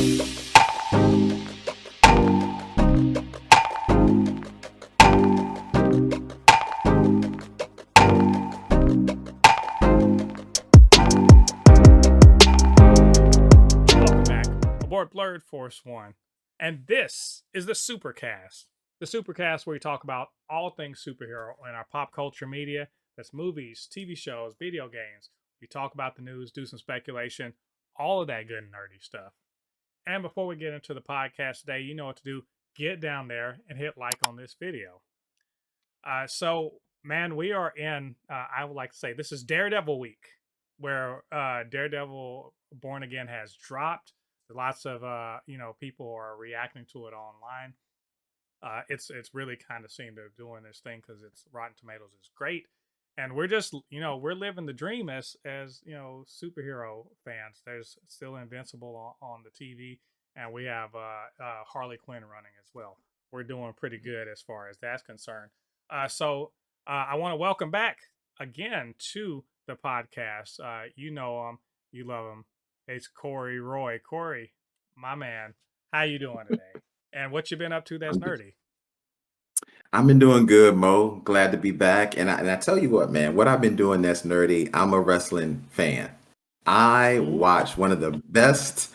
Aboard Blurred Force One, and this is the Supercast. The Supercast where we talk about all things superhero in our pop culture media. That's movies, TV shows, video games. We talk about the news, do some speculation, all of that good and nerdy stuff. And before we get into the podcast today, you know what to do. Get down there and hit like on this video. Man, we are in, I would like to say, this is Daredevil week, where Daredevil Born Again has dropped. Lots of people are reacting to it online. It's really kind of seemed to doing this thing because it's Rotten Tomatoes is great, and we're just we're living the dream as superhero fans. There's still Invincible on the TV, and we have Harley Quinn running as well. We're doing pretty good as far as that's concerned. I want to welcome back again to the podcast. You know him, you love him. It's Corey Roy. Corey, my man, how you doing today? And what you been up to that's nerdy? I've been doing good, Mo. Glad to be back. And I tell you what, man, what I've been doing that's nerdy, I'm a wrestling fan. I watched one of the best,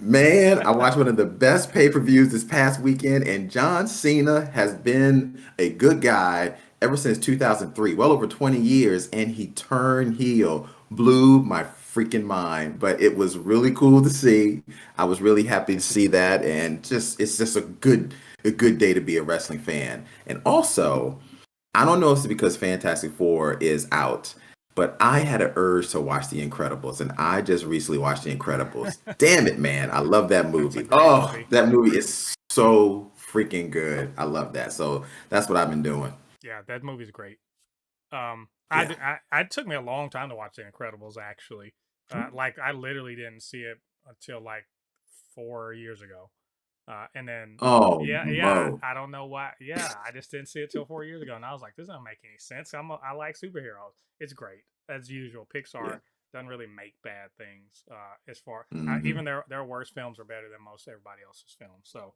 I watched one of the best pay-per-views this past weekend, and John Cena has been a good guy ever since 2003, well over 20 years, and he turned heel. Blew my freaking mind, but it was really cool to see. I was really happy to see that, and it's just a good day to be a wrestling fan. And also, I don't know if it's because Fantastic Four is out, but I had an urge to watch The Incredibles, and I just recently watched The Incredibles. Damn it, man. I love that movie. Movie. That movie is so freaking good. I love that. So that's what I've been doing. Yeah, that movie's great. Yeah. It took me a long time to watch The Incredibles, actually. Like, I literally didn't see it until like 4 years ago. And then, Oh, yeah, Mo. I don't know why. Yeah, I just didn't see it till 4 years ago. And I was like, this doesn't make any sense. I like superheroes. It's great. As usual, Pixar Yeah. doesn't really make bad things. As far Mhm. even their worst films are better than most everybody else's films. So,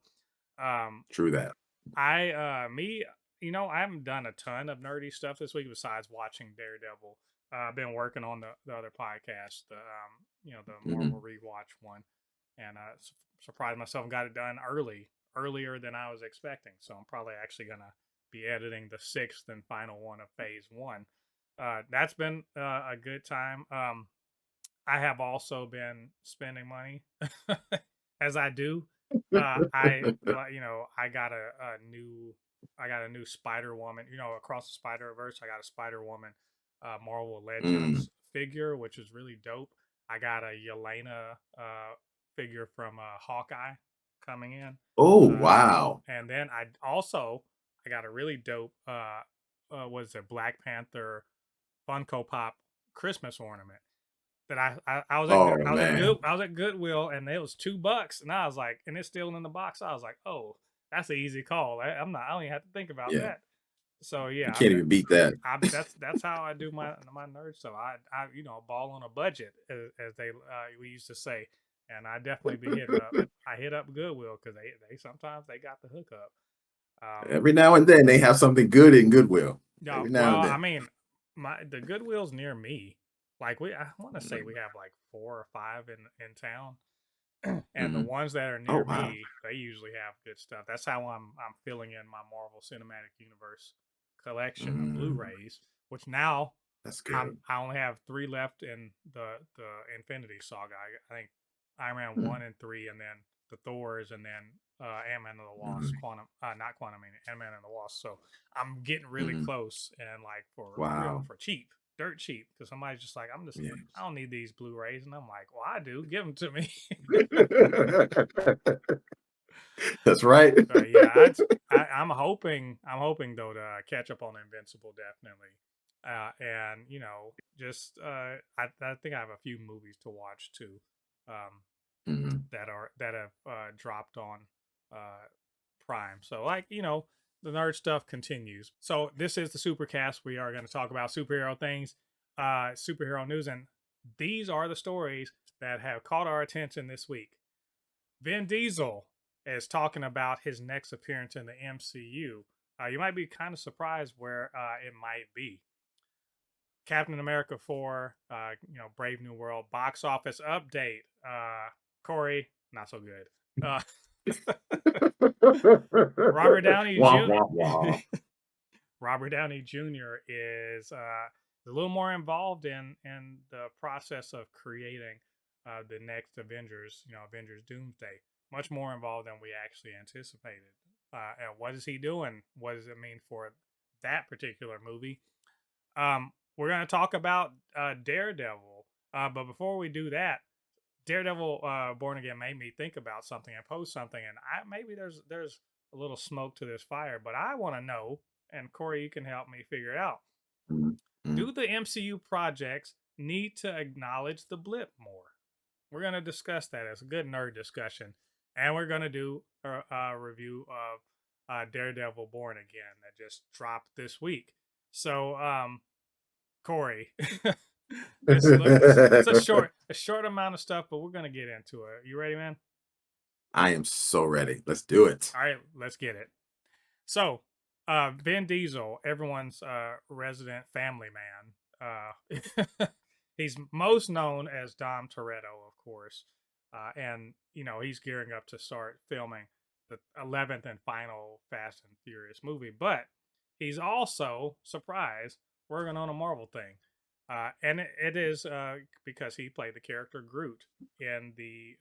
um, True that. I haven't done a ton of nerdy stuff this week besides watching Daredevil. I've been working on the other podcast, the Marvel Mhm. rewatch one, and surprised myself and got it done earlier than I was expecting. So I'm probably actually gonna be editing the sixth and final one of Phase One. That's been a good time. I have also been spending money as I do. I got a new Spider Woman. Across the Spider Verse, I got a Spider Woman Marvel Mm. Legends figure, which is really dope. I got a Yelena figure from Hawkeye coming in, Oh, uh, wow. and then I got a really dope was a Black Panther Funko Pop Christmas ornament that I was at Oh, man. I was at Goodwill, and it was $2, and I was like, and it's still in the box. I was like, oh, that's an easy call. I don't even have to think about Yeah. that. So You yeah, can't even beat that. that's how I do my nerd stuff. I ball on a budget, as we used to say, and I definitely be hitting up. I hit up Goodwill because they sometimes they got the hookup. Every now and then they have something good in Goodwill. No, Every now well, and I then. mean, the Goodwill's near me. Like I want to say Mhm. we have like 4 or 5 in town, and the Mhm. ones that are Oh, near wow. me, they usually have good stuff. That's how I'm filling in my Marvel Cinematic Universe collection of Mm, Blu-rays, which now that's good. I only have 3 left in the Infinity Saga. I think Iron Man Mm, 1 and 3, and then the Thors, and then Ant Man and the Wasp, mhm, not Quantum, Ant Man and the Wasp. So I'm getting really mhm. close, and like for real, Wow. for cheap, dirt cheap, because somebody's just like, Yeah. I don't need these Blu-rays, and I'm like, well, I do. Give them to me. That's right. Yeah, I'm hoping though to catch up on Invincible definitely, and just I think I have a few movies to watch too, um, Mhm. that have dropped on uh Prime. So like the nerd stuff continues. So this is the Supercast. We are going to talk about superhero things, superhero news, and these are the stories that have caught our attention this week. Vin Diesel is talking about his next appearance in the MCU. You might be kind of surprised where it might be. Captain America 4, Brave New World box office update. Corey, not so good. Uh, Robert Downey Wah, Jr. wah, wah. Robert Downey Jr. is a little more involved in the process of creating the next Avengers. Avengers Doomsday. Much more involved than we actually anticipated. And what is he doing? What does it mean for that particular movie? We're going to talk about Daredevil. But before we do that, Daredevil Born Again made me think about something and post something, and maybe there's a little smoke to this fire, but I want to know, and Corey, you can help me figure it out. Mm, mm. Do the MCU projects need to acknowledge the blip more? We're going to discuss that. It's a good nerd discussion, and we're going to do a review of Daredevil Born Again that just dropped this week. So, Corey. It's a short amount of stuff, but we're gonna get into it. You ready, man? I am so ready. Let's do it. All right, let's get it. So, Vin Diesel, everyone's resident family man. He's most known as Dom Toretto, of course, and he's gearing up to start filming the 11th and final Fast and Furious movie. But he's also, surprise, working on a Marvel thing. And it is because he played the character Groot in the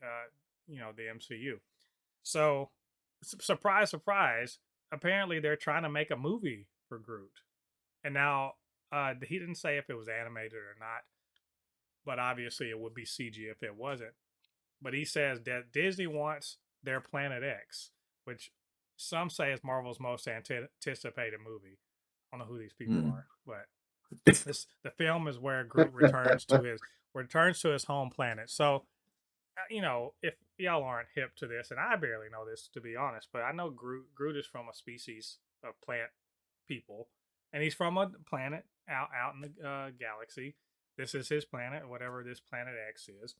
MCU. So, surprise, surprise. Apparently, they're trying to make a movie for Groot, and now he didn't say if it was animated or not, but obviously it would be CG if it wasn't. But he says that Disney wants their Planet X, which some say is Marvel's most anticipated movie. I don't know who these people Mm. are, but the film is where Groot returns to his home planet. So, if y'all aren't hip to this, and I barely know this to be honest, but I know Groot is from a species of plant people, and he's from a planet out in the galaxy. This is his planet, whatever this Planet X is,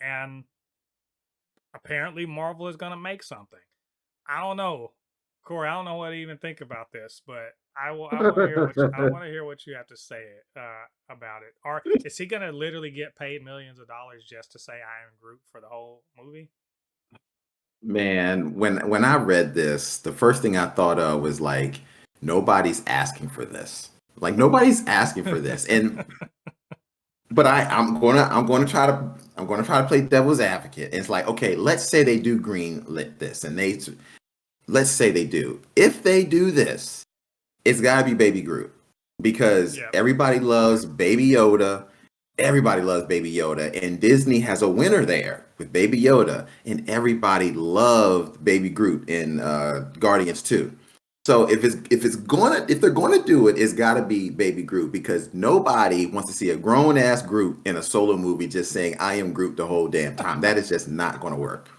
and apparently Marvel is gonna make something. I don't know, Corey. I don't know what to even think about this, but I will. I want to hear what I want to hear what you have to say about it. Or is he gonna literally get paid millions of dollars just to say I am Groot for the whole movie? Man, when I read this, the first thing I thought of was like, nobody's asking for this. Like nobody's asking for this. And but I'm gonna try to play devil's advocate. And it's like, okay, let's say they do green lit this, and let's say they do. If they do this, it's gotta be Baby Groot because Yeah. everybody loves Baby Yoda. Everybody loves Baby Yoda, and Disney has a winner there with Baby Yoda, and everybody loved Baby Groot in Guardians 2. So if they're gonna do it, it's got to be Baby Groot because nobody wants to see a grown ass Groot in a solo movie just saying I am Groot the whole damn time. That is just not going to work.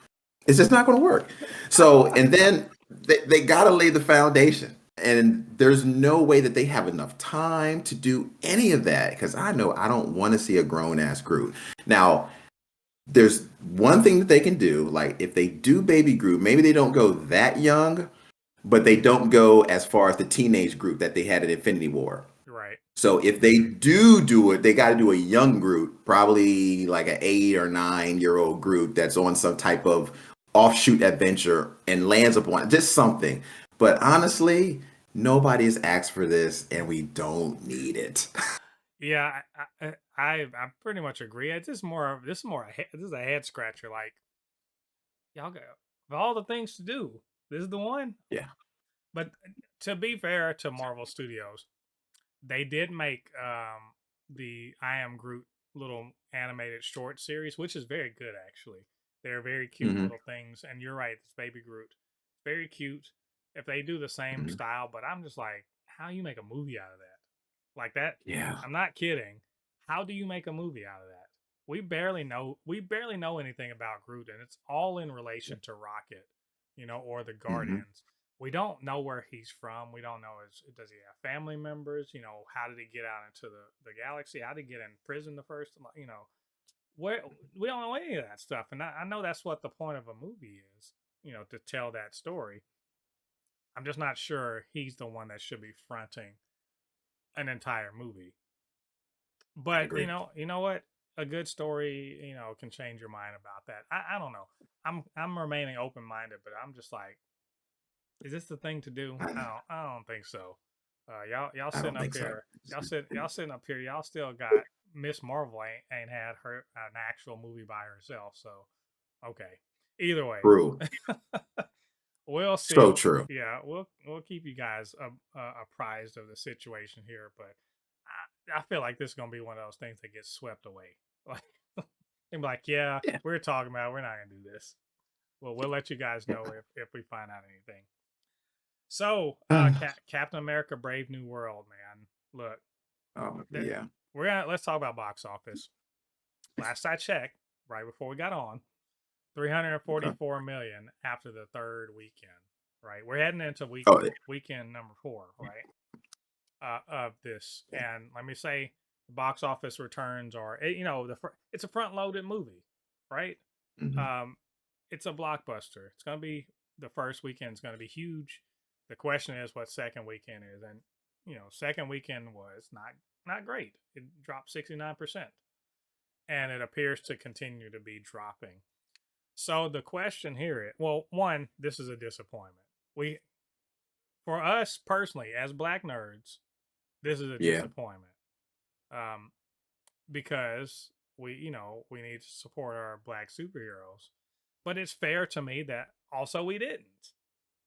It's just not going to work. So and then they got to lay the foundation. And there's no way that they have enough time to do any of that because I know I don't want to see a grown ass Groot. Now, there's one thing that they can do. Like if they do Baby Groot, maybe they don't go that young, but they don't go as far as the teenage Groot that they had at Infinity War. Right. So if they do it, they got to do a young Groot, probably like an 8 or 9 year old Groot that's on some type of offshoot adventure and lands upon just something. But honestly, nobody's asked for this, and we don't need it. Yeah, I pretty much agree. It's just more. This is a head scratcher. Like y'all got of all the things to do, this is the one. Yeah. But to be fair to Marvel Studios, they did make the I Am Groot little animated short series, which is very good actually. They're very cute Hmm. little things, and you're right, it's Baby Groot, very cute. If they do the same Hmm. style, but I'm just like, how you make a movie out of that? Like that? Yeah. I'm not kidding. How do you make a movie out of that? We barely know anything about Groot, and it's all in relation to Rocket, or the Hmm. Guardians. We don't know where he's from. We don't know does he have family members? How did he get out into the galaxy? How did he get in prison the first? where we don't know any of that stuff, and I know that's what the point of a movie is, to tell that story. I'm just not sure he's the one that should be fronting an entire movie. I But agree. you know what? A good story, can change your mind about that. I don't know. I'm remaining open minded, but I'm just like, is this the thing to do? I, I don't think so. Y'all I sitting don't up think so. here. Y'all sitting up here. Y'all still got Miss Marvel ain't had her an actual movie by herself. So okay. Either way, True. we'll see. So true. Yeah, we'll keep you guys apprised of the situation here. But I feel like this is gonna be one of those things that gets swept away. Like, and be like, yeah, Yeah. we're talking about. We're not gonna do this. Well, we'll let you guys know if we find out anything. So, Captain America: Brave New World, man. Look, Oh th- yeah. let's talk about box office. Last I checked, right before we got on, Okay. 344 million after the third weekend. Right, we're heading into Oh, weekend number 4, right? Of this, and let me say, the box office returns are, it's a front loaded movie, right? mhm. Um, it's a blockbuster. It's gonna be the first weekend is gonna be huge. The question is what second weekend is, and second weekend was not great. It dropped 69%, and it appears to continue to be dropping. So the question here is, well, one, this is a disappointment. We, for us personally, as black nerds, this is a Yeah. disappointment. Um, because we need to support our black superheroes. But it's fair to me that also we didn't.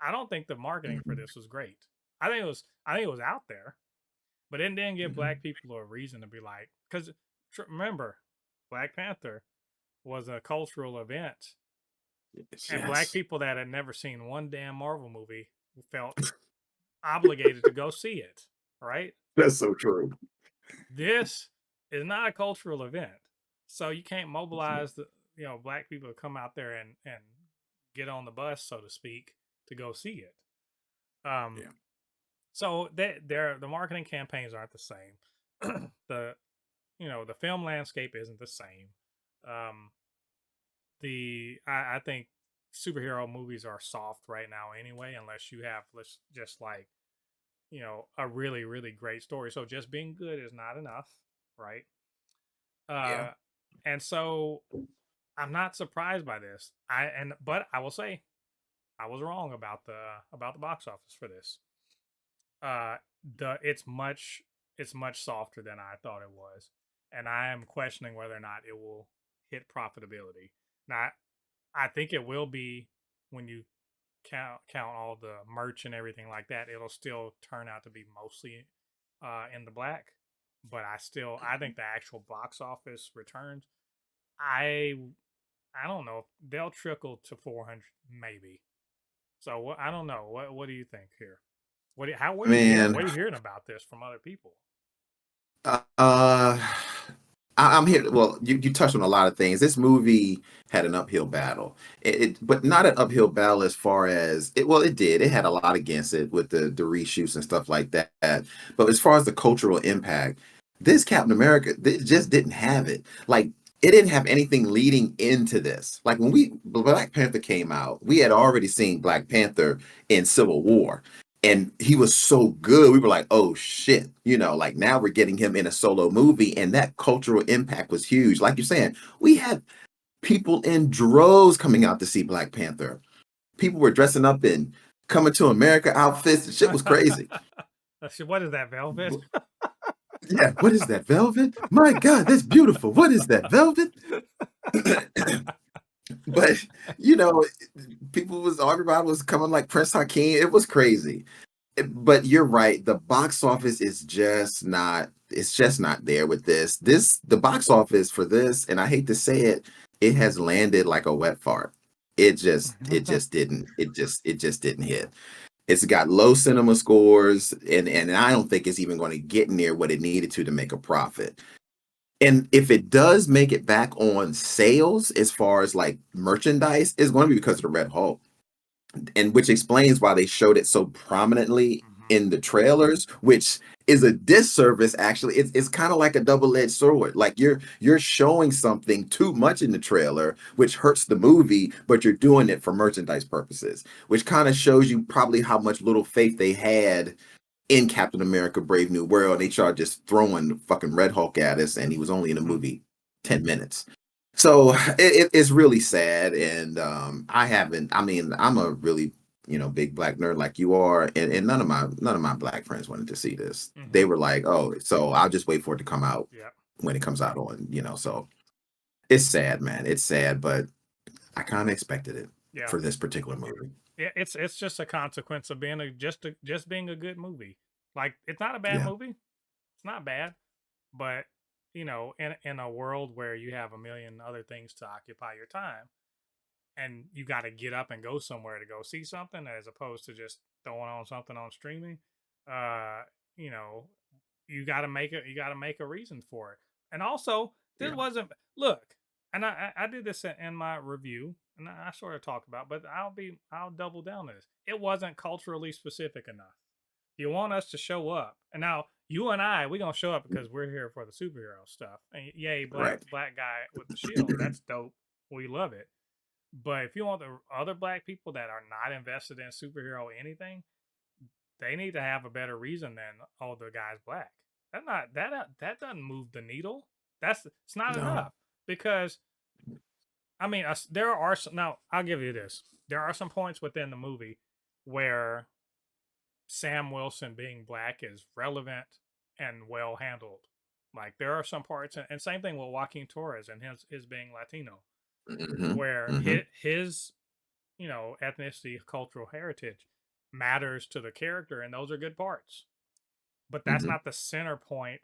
I don't think the marketing for Mhm. this was great. I think it was out there, but it didn't give Mhm. black people a reason to be like, because remember, Black Panther was a cultural event, Yes. and black Yes. people that had never seen one damn Marvel movie felt obligated to go see it. Right? That's so true. This is not a cultural event, so you can't mobilize the black people to come out there and get on the bus, so to speak, to go see it. Um, Yeah. so the marketing campaigns aren't the same. the the film landscape isn't the same. Um, I think superhero movies are soft right now anyway, unless you have just like a really really great story. So just being good is not enough, right? Yeah. Uh, and so I'm not surprised by this. But I will say I was wrong about the box office for this. Uh, the it's much softer than I thought it was, and I am questioning whether or not it will hit profitability. Now, I think it will be when you count all the merch and everything like that. It'll still turn out to be mostly in the black, but I think the actual box office returns. I I don't know. They'll trickle to 400 maybe. So I don't know. What do you think here? What are you hearing? Man. What are you hearing about this from other people? Uh, I'm here. Well, you touched on a lot of things. This movie had an uphill battle, but not an uphill battle as far as it. Well, it did. It had a lot against it with the reshoots and stuff like that. But as far as the cultural impact, this Captain America just didn't have it. Like it didn't have anything leading into this. Like when Black Panther came out, we had already seen Black Panther in Civil War and he was so good. We were like, oh shit, like now we're getting him in a solo movie, and that cultural impact was huge. Like you're saying, we had people in droves coming out to see Black Panther. People were dressing up in coming to America outfits. The shit was crazy. What is that, Velvet? Yeah, what is that, velvet? My God, that's beautiful. What is that, velvet? But you know, everybody was coming like Prince Hakeem. It was crazy. But you're right. The box office is just not. It's just not there with this. The box office for this, and I hate to say it, it has landed like a wet fart. It just didn't. It just didn't hit. It's got low cinema scores, and I don't think it's even going to get near what it needed to make a profit. And if it does make it back on sales, as far as like merchandise, it's going to be because of the Red Hulk, and which explains why they showed it so prominently in the trailers, which is a disservice. Actually, it's kind of like a double-edged sword. Like you're showing something too much in the trailer, which hurts the movie, but you're doing it for merchandise purposes, which kind of shows you probably how much little faith they had in Captain America: Brave New World. They started just throwing fucking Red Hulk at us, and he was only in the movie 10 minutes. So it's really sad, and I haven't. I mean, I'm a really big black nerd like you are, and none of my black friends wanted to see this. They were like, "Oh, so I'll just wait for it to come out Yeah. when it comes out on." So it's sad, man. It's sad, but I kind of expected it Yeah. for this particular movie. Yeah, it's just a consequence of being just being a good movie. Like it's not a bad Yeah, movie. It's not bad, but in a world where you have a million other things to occupy your time, and you got to get up and go somewhere to go see something, as opposed to just throwing on something on streaming, uh, you know, you got to make a reason for it. And also, this yeah, wasn't look, and I did this in my review, and I sort of talked about, but I'll double down on this. It wasn't culturally specific enough. You want us to show up, and now you and we gonna show up because we're here for the superhero stuff. And yay, right. black guy with the shield. That's dope. We love it. But if you want the other black people that are not invested in superhero anything, they need to have a better reason than the guy's black. That doesn't move the needle. It's not No. enough because I mean there are some, now I'll give you this. There are some points within the movie where Sam Wilson being black is relevant and well handled. Like there are some parts, and same thing with Joaquin Torres and his being Latino, Hmm. where Hmm. his ethnicity, cultural heritage matters to the character, and those are good parts. But that's Hmm. not the center point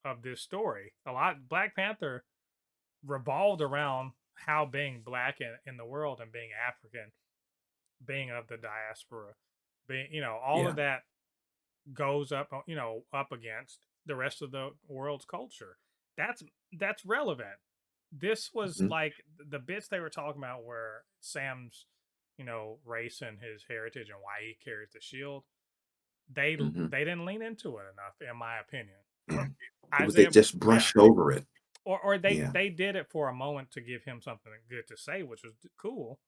of this story. A lot Black Panther revolved around how being black in the world and being African, being of the diaspora, being all of Yeah. that goes up up against the rest of the world's culture. That's that's relevant. This was Hmm. like the bits they were talking about where Sam's race and his heritage and why he carries the shield. Hmm. They didn't lean into it enough, in my opinion. It was they Isaiah, just yeah, brushed over it. or Yeah. they did it for a moment to give him something good to say, which was cool,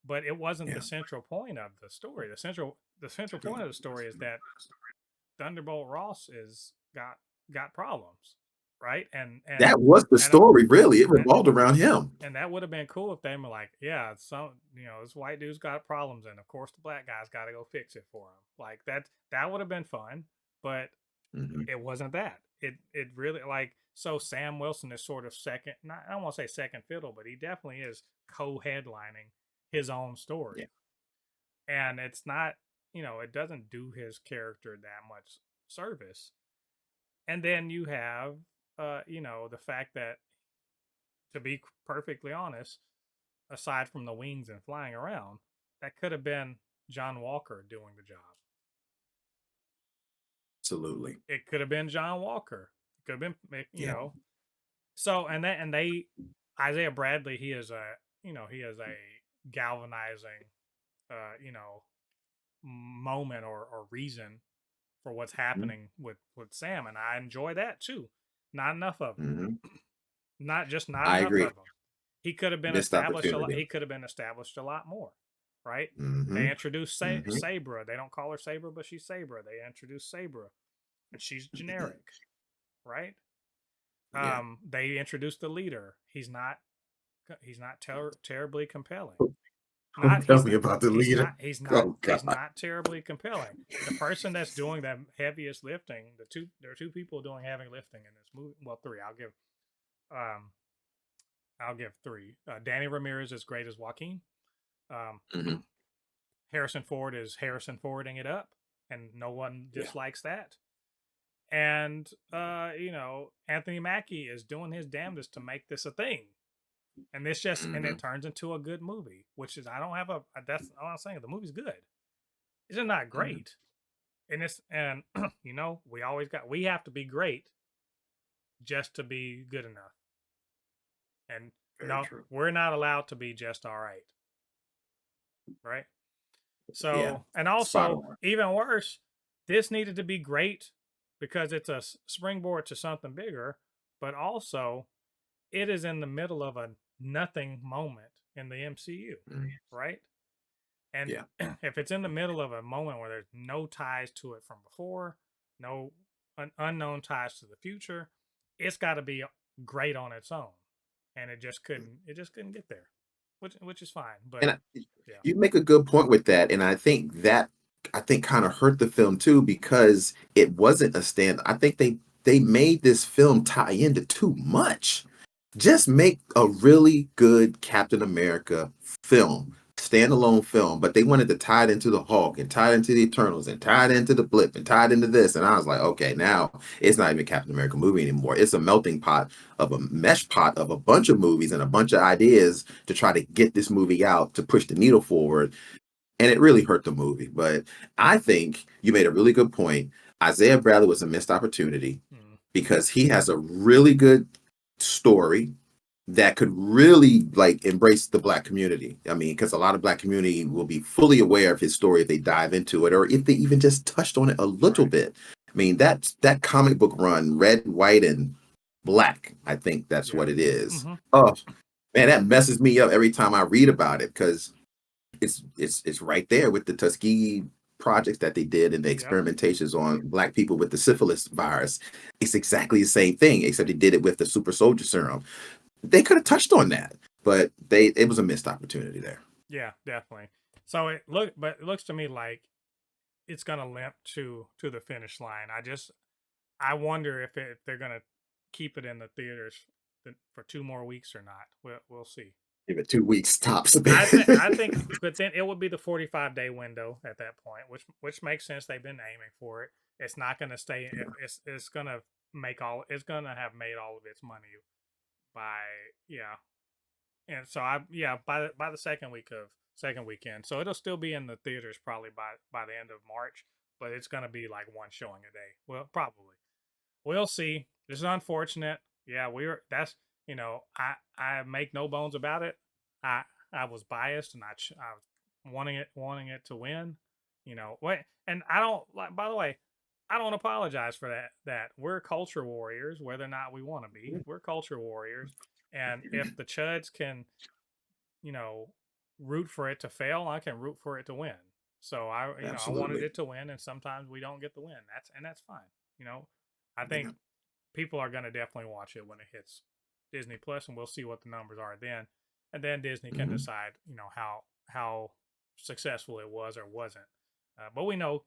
but it wasn't the Yeah. central point of the story. The central point of the story is that Thunderbolt Ross is got problems, right? That was the And story, really. It and revolved around him. and that would have been cool if they were like, yeah, some this white dude's got problems, and of course the black guy's got to go fix it for him. Like that would have been fun, but Hmm. it wasn't that. It really like so Sam Wilson is sort of second. Not I don't want to say second fiddle, but he definitely is co-headlining his own Yeah. story, and it's not it doesn't do his character that much service. And then you have the fact that, to be perfectly honest, aside from the wings and flying around, that could have been John Walker doing the job. Absolutely. It could have been John Walker. It could have been Yeah. So and they Isaiah Bradley, he is a galvanizing moment or reason for what's Mhm. happening with Sam, and I enjoy that too. Not enough of him. Mhm. Not I enough agree. of him. He could have been Missed established a lot. opportunity. He could have been established a lot more, right? They Mhm. introduced Mhm. Sabra. They don't call her Sabra, but she's Sabra. They introduced Sabra, and she's generic, right? Yeah. They introduced the leader. He's not terribly compelling. Don't Not tell me about the leader. Oh he's God. not terribly compelling. The person that's doing the heaviest lifting, there are two people doing heavy lifting in this movie. Well, three. Um I'll give three. Danny Ramirez is great as Joaquin. Um, Mhm. Harrison Ford is Harrison Fording it up, and no one Yeah. dislikes that. And Anthony Mackie is doing his damnedest to make this a thing. And it Mhm. turns into a good movie, which is I don't have a that's all I'm saying. The movie's good. It's just not Mhm. great. And we have to be great just to be good enough. And Very no, true. we're not allowed to be just all right, right? Yeah. So, and Spot also on. even worse, this needed to be great because it's a springboard to something bigger, but also it is in the middle of a nothing moment in the MCU, Mm, right? And yeah. if it's in the middle of a moment where there's no ties to it from before, no unknown ties to the future, it's got to be great on its own. And it just couldn't get there, which is fine. But And yeah, you make a good point with that, and I think kind of hurt the film too because it wasn't a stand. I think they made this film tie into too much. Just make a really good Captain America film, standalone film, but they wanted to tie it into the Hulk and tie it into the Eternals and tie it into the Blip and tie it into this. And I was like, okay, now it's not even a Captain America movie anymore. It's a melting pot of a mesh pot of a bunch of movies and a bunch of ideas to try to get this movie out to push the needle forward. And it really hurt the movie. But I think you made a really good point. Isaiah Bradley was a missed opportunity mm, because he has a really good story that could really like embrace the black community. I mean, because a lot of black community will be fully aware of his story if they dive into it, or if they even just touched on it a little right. bit. I mean, that comic book run, red, white, and black. I think that's Yeah. what it is. Mm-hmm. Oh man, that messes me up every time I read about it because it's right there with the Tuskegee projects that they did and the Yep. experimentations on black people with the syphilis virus. It's exactly the same thing, except they did it with the super soldier serum. They could have touched on that, but it was a missed opportunity there. Yeah, definitely. So but it looks to me like it's gonna limp to the finish line. I wonder if they're gonna keep it in the theaters for 2 more weeks or not. We'll see. Give it 2 weeks tops. I think, but then it would be the 45-day window at that point, which makes sense. They've been aiming for it. It's not gonna stay. It's gonna make all. It's gonna have made all of its money by yeah. And so by the second weekend. So it'll still be in the theaters probably by the end of March, but it's gonna be like one showing a day. Well, probably. We'll see. This is unfortunate. Yeah, I make no bones about it. I I was biased and I was wanting it to win. Wait, and I don't like. By the way, I don't apologize for that. That we're culture warriors, whether or not we want to be. We're culture warriors, and if the Chuds can, you know, root for it to fail, I can root for it to win. So I wanted Absolutely. it to win, and sometimes we don't get the win. That's fine. You know, I think Yeah. people are going to definitely watch it when it hits Disney Plus, and we'll see what the numbers are then, and then Disney can Mhm. decide, how successful it was or wasn't. But we know,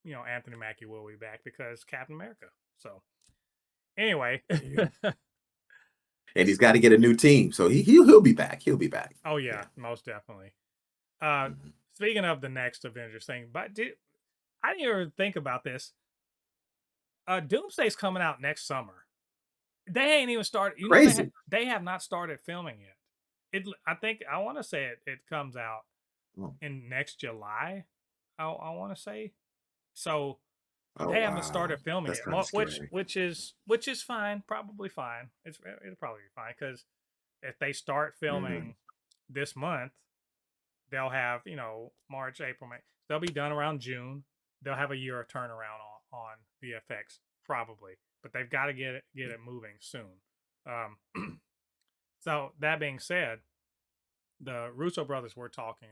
Anthony Mackie will be back because Captain America. So anyway, There you go. And he's got to get a new team, so he'll be back. He'll be back. oh yeah, Yeah. most definitely. Uh, Mhm. Speaking of the next Avengers thing, I didn't even think about this. Doomsday's coming out next summer. They ain't even started. Crazy. They have not started filming yet. I think I want to say it comes out Oh, in next July. I want to say so. oh They haven't wow, started filming that's it, kind of scary. which is fine, probably fine. It'll probably be fine because if they start Mhm. filming this month, they'll have March, April, May. They'll be done around June. They'll have a year of turnaround on VFX probably, but they've got to get it moving soon. So that being said, the Russo brothers were talking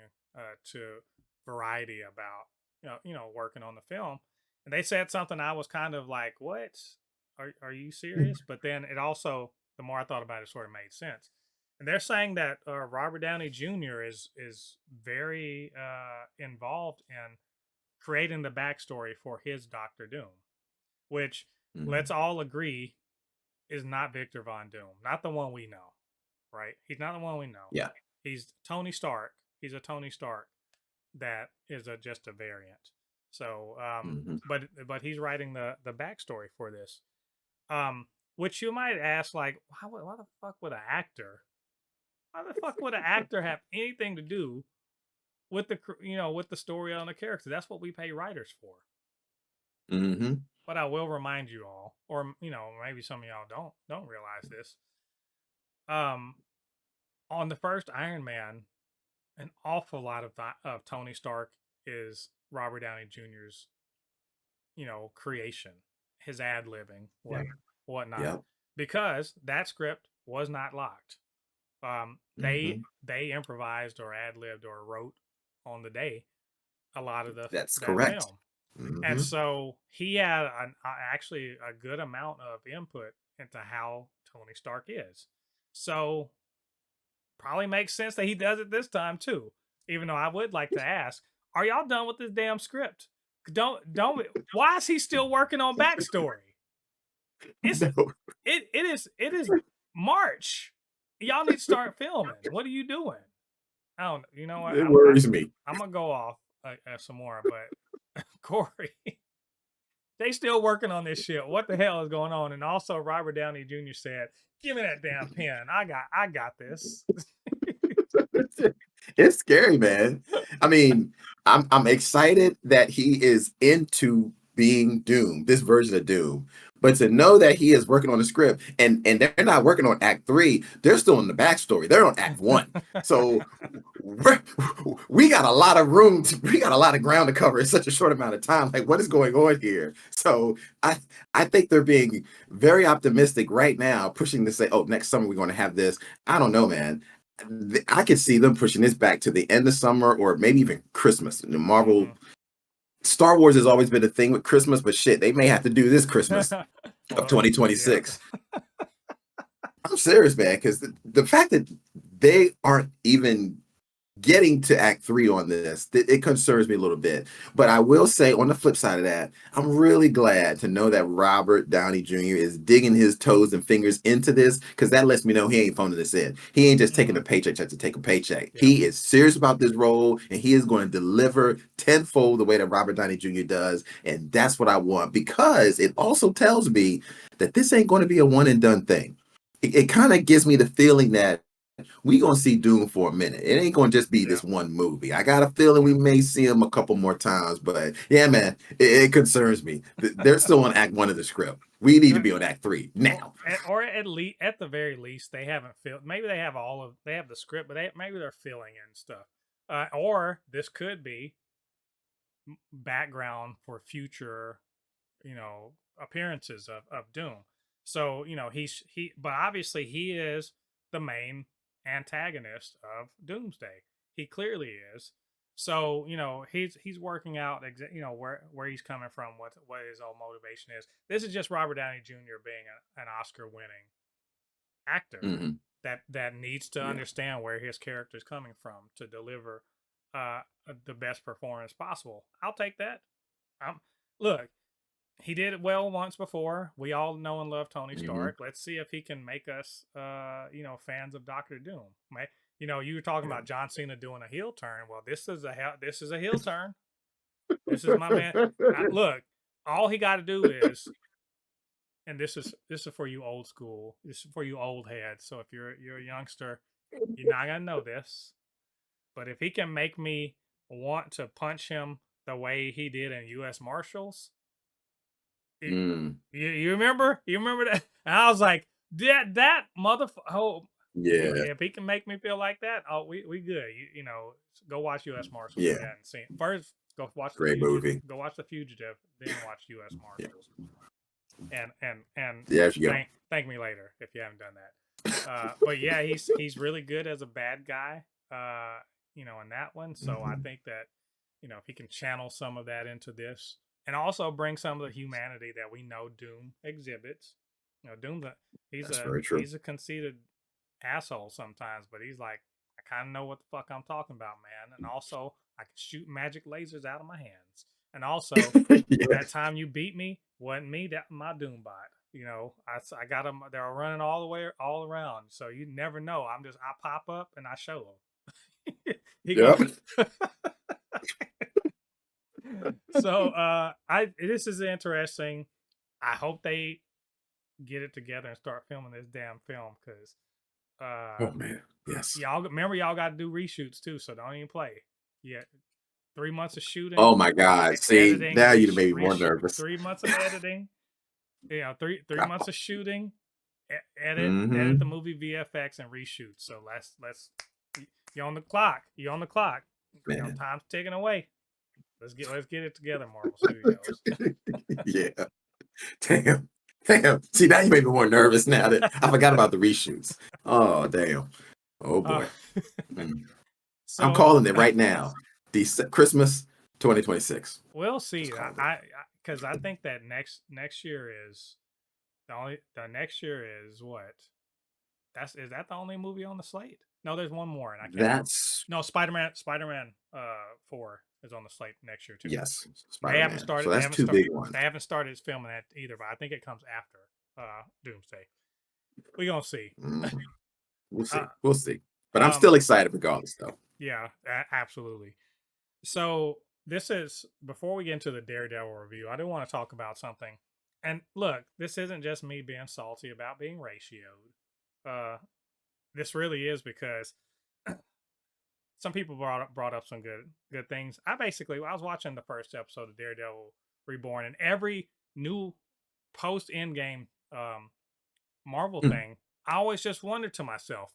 to Variety about working on the film, and they said something I was kind of like, "What? Are you serious?" But then it also, the more I thought about it, sort of made sense. And they're saying that Robert Downey Jr. is very involved in creating the backstory for his Doctor Doom, which let's Mhm. all agree is not Victor Von Doom, not the one we know, right? He's not the one we know. Yeah. He's Tony Stark. He's a Tony Stark that is just a variant. So, Mhm. but he's writing the backstory for this. Which you might ask, like, why the fuck would an actor? Why the fuck would an actor have anything to do with with the story on the character? That's what we pay writers for. Mhm. But I will remind you all, or maybe some of y'all don't realize this. Um, on the first Iron Man, an awful lot of Tony Stark is Robert Downey Jr.'s creation, his ad libbing, Yeah. whatnot, Yep. because that script was not locked. They Hmm. they improvised or ad libbed or wrote on the day a lot of That's that correct. film, and Hmm. so he had actually a good amount of input into how Tony Stark is. So probably makes sense that he does it this time too. Even though I would like to ask, are y'all done with this damn script? Don't. Why is he still working on backstory? It's No, it is March. Y'all need to start filming. What are you doing? I don't. You know what? it worries me. I'm gonna go off some more, but Corey, they still working on this shit. What the hell is going on? And also, Robert Downey Jr. said, "Give me that damn pen. I got this." It's scary, man. I mean, I'm excited that he is into being Doom, this version of Doom. But to know that he is working on the script and they're not working on Act 3, they're still in the backstory. They're on Act 1. So we're, we got a lot of room we got a lot of ground to cover in such a short amount of time. Like, what is going on here? So I think they're being very optimistic right now, pushing to say, oh, next summer we're going to have this. I don't know, man. I could see them pushing this back to the end of summer or maybe even Christmas. The Marvel, Mhm. Star Wars has always been a thing with Christmas, but shit, they may have to do this Christmas of Well, yeah. 2026. I'm serious, man, because the fact that they aren't even getting to Act 3 on this, it concerns me a little bit. But I will say, on the flip side of that, I'm really glad to know that Robert Downey Jr. is digging his toes and fingers into this, because that lets me know he ain't phoning this in. He ain't just taking a Mhm. paycheck just to take a paycheck. Yep. He is serious about this role, and he is going to deliver tenfold the way that Robert Downey Jr. does. And that's what I want, because it also tells me that this ain't going to be a one and done thing. It kind of gives me the feeling that we gonna see Doom for a minute. It ain't gonna just be Yeah. this one movie. I got a feeling we may see him a couple more times, but yeah, man, it concerns me. They're still on Act 1 of the script. We need to Uh, be on Act 3 or, now. or at least at the very least they haven't filled. Maybe they have they have the script, but maybe they're filling in stuff. Or this could be background for future, appearances of Doom. So but obviously he is the main antagonist of Doomsday. He clearly is. So he's working out where he's coming from, what his own motivation is. This is just Robert Downey Jr. being an Oscar winning actor Hmm. that needs to Yeah. understand where his character is coming from to deliver the best performance possible. I'll take that. Look, he did it well once before. We all know and love Tony Hmm. Stark. Let's see if he can make us, fans of Doctor Doom. You were talking Yeah. about John Cena doing a heel turn. Well, this is a heel turn. This is my man. Look, all he got to do is, and this is for you old school. This is for you old heads. So if you're a youngster, you're not gonna know this. But if he can make me want to punch him the way he did in U.S. Marshals, you, Mm. you remember? You remember that? And I was like, that motherfucker. Oh, Yeah. if he can make me feel like that, oh, we good. Go watch U.S. Marshals if Yeah. you hadn't seen it. First, go watch the Great fugitive. movie. Go watch the fugitive, then watch U.S. Yeah. Marshals, and There you go. thank me later if you haven't done that. But yeah, he's really good as a bad guy. In that one. So I Hmm. think that if he can channel some of that into this, and also bring some of the humanity that we know Doom exhibits. Doom's That's very true. he's a conceited asshole sometimes, but he's like, I kind of know what the fuck I'm talking about, man. And also, I can shoot magic lasers out of my hands. And also, Yeah. that time you beat me wasn't me, that my Doom bot. I got them. They're running all the way all around, so you never know. I pop up and I show them. he go. Yep. So I this is interesting. I hope they get it together and start filming this damn film because uh Oh man. Yes. y'all got to do reshoots too, so don't even play. Yeah, 3 months of shooting, Oh my God. See, editing, now you made me more nervous. 3 months of editing. Three months of shooting, edit the Hmm. movie VFX and reshoot. So let's you're on the clock. You're on the clock. Man. Time's ticking away. Let's get it together, Marvel Studios. Yeah. Damn. Damn. See, now you made me more nervous now that I forgot about the reshoots. Oh, damn. Oh Uh, boy. Mm. I'm so calling it right now. Christmas 2026. we'll Just see. called it. Because I think that next year is the next year is what? Is that the only movie on the slate? No, there's one more, and I can't remember. That's No, Spider Man 4 is on the slate next year too. yes, Spider-Man. So They that's haven't two started big ones. they haven't started filming that either, but I think it comes after Doomsday. We gonna see. Mm. We'll uh, see. We'll see. But I'm um still excited regardless, though. yeah, absolutely. So this is before we get into the Daredevil review, I do want to talk about something. And look, this isn't just me being salty about being ratioed. This really is because some people brought up some good things. I was watching the first episode of Daredevil Reborn, and every new post Endgame Marvel Mm. thing, I always just wondered to myself,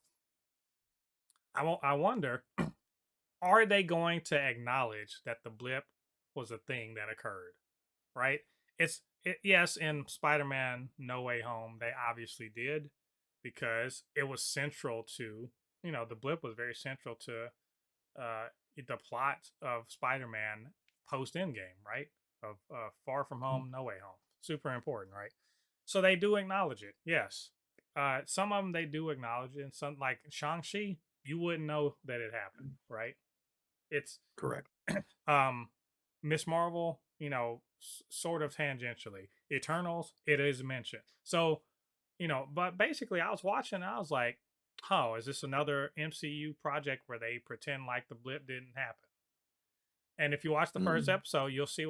I wonder, are they going to acknowledge that the blip was a thing that occurred? Right? Yes, in Spider-Man No Way Home, they obviously did because it was central to the blip was very central to uh, the plot of Spider-Man post Endgame, right? Of Far From Home, No Way Home, super important, right? So they do acknowledge it, yes. Some of them they do acknowledge it, and some like Shang-Chi, you wouldn't know that it happened, right? It's Correct. Miss Marvel, sort of tangentially. Eternals, it is mentioned. So, but basically, I was watching, I was like, oh, is this another MCU project where they pretend like the blip didn't happen? And if you watch the first Mm. episode, you'll see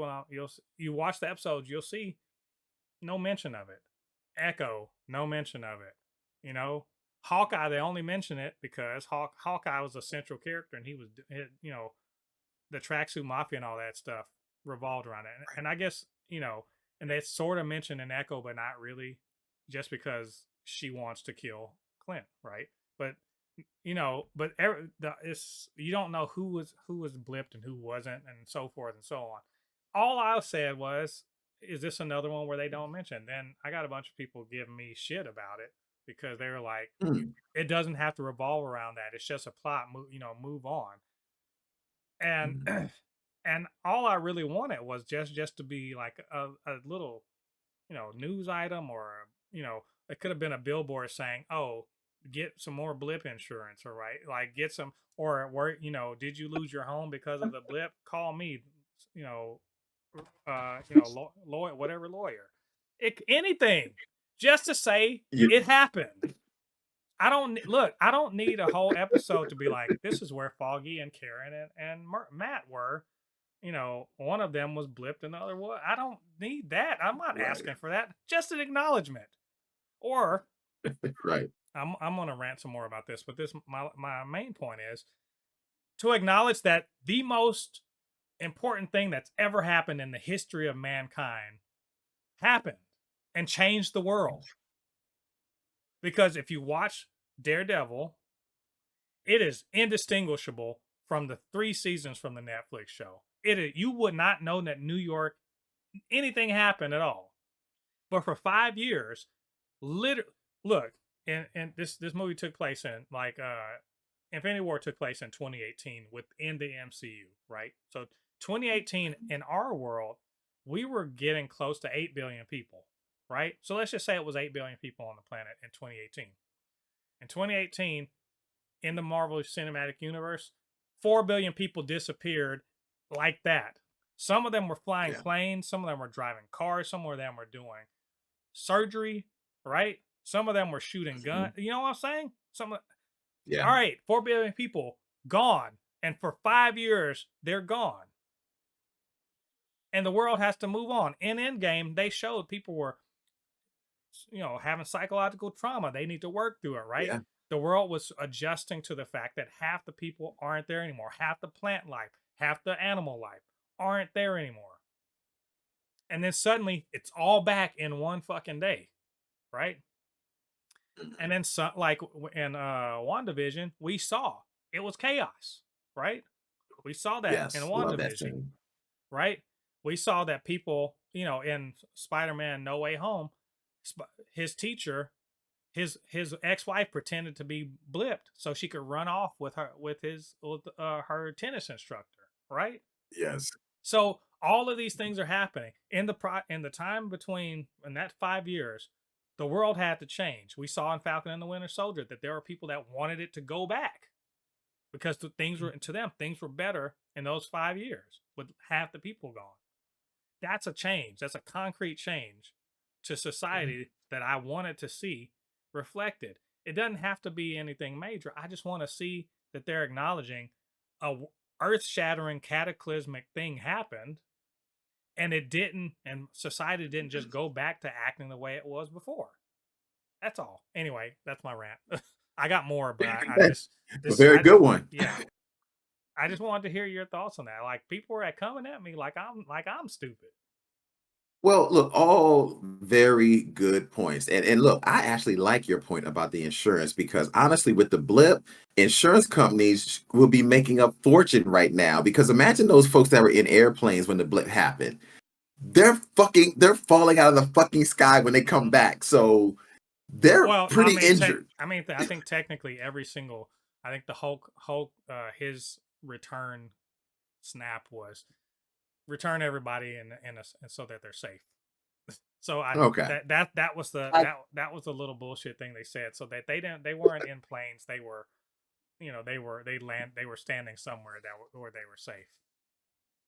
you watch the episodes, you'll see no mention of it. Echo, no mention of it. You know, Hawkeye, they only mention it because Hawkeye was a central character, and he was, the tracksuit mafia and all that stuff revolved around it. And I guess, and they sort of mentioned an Echo, but not really, just because she wants to kill Clint, right? But it's you don't know who was blipped and who wasn't, and so forth and so on. All I said was, is this another one where they don't mention? Then I got a bunch of people giving me shit about it because they were like, Mm. it doesn't have to revolve around that. It's just a plot. Move on. And Mm. and all I really wanted was just to be like a little news item, or it could have been a billboard saying, oh, get some more blip insurance, or right, like get some, or where, did you lose your home because of the blip, call me, you know lawyer, whatever lawyer, anything, just to say You, it happened. I don't need a whole episode to be like, this is where Foggy and Karen and Matt were. One of them was blipped and the other was. I don't need that. I'm not right. asking for that. Just an acknowledgement. Or Right. I'm gonna rant some more about this, but my main point is to acknowledge that the most important thing that's ever happened in the history of mankind happened and changed the world. Because if you watch Daredevil, it is indistinguishable from the 3 seasons from the Netflix show. You would not know that New York anything happened at all. But for 5 years, literally, look, and this movie took place in like Infinity War took place in 2018 within the MCU, right? So 2018 in our world, we were getting close to 8 billion people, right? So let's just say it was 8 billion people on the planet in 2018. In 2018, in the Marvel Cinematic Universe, 4 billion people disappeared like that. Some of them were flying Yeah. planes, some of them were driving cars, some of them were doing surgery, right? Some of them were shooting guns. Mm-hmm. You know what I'm saying? Yeah. All right, 4 billion people gone. And for 5 years, they're gone. And the world has to move on. In Endgame, they showed people were, having psychological trauma. They need to work through it, right? Yeah. The world was adjusting to the fact that half the people aren't there anymore. Half the plant life, half the animal life aren't there anymore. And then suddenly it's all back in one fucking day, right? And then like in WandaVision, we saw it was chaos, right? We saw that in Yes. Love that WandaVision. scene. right? We saw that people, in Spider-Man No Way Home, his teacher, his ex-wife pretended to be blipped so she could run off with her tennis instructor, right? Yes. So all of these things are happening in the time between in that 5 years. The world had to change. We saw in Falcon and the Winter Soldier that there were people that wanted it to go back because things were better in those 5 years with half the people gone. That's a change. That's a concrete change to society that I wanted to see reflected. It doesn't have to be anything major. I just want to see that they're acknowledging a earth-shattering cataclysmic thing happened, and it didn't, and society didn't just go back to acting the way it was before. That's all. Anyway, that's my rant. I got more, but I just A very good one. yeah. I just wanted to hear your thoughts on that. Like people are coming at me like I'm stupid. Well, look, all very good points. And look, I actually like your point about the insurance because honestly, with the blip, insurance companies will be making a fortune right now. Because imagine those folks that were in airplanes when the blip happened. They're falling out of the fucking sky when they come back. So they're Well, pretty injured. I think technically I think the Hulk, his return snap was return everybody and so that they're safe. So Okay. that was I, that was the little bullshit thing they said. So that they weren't in planes. They were, they were standing somewhere where they were safe.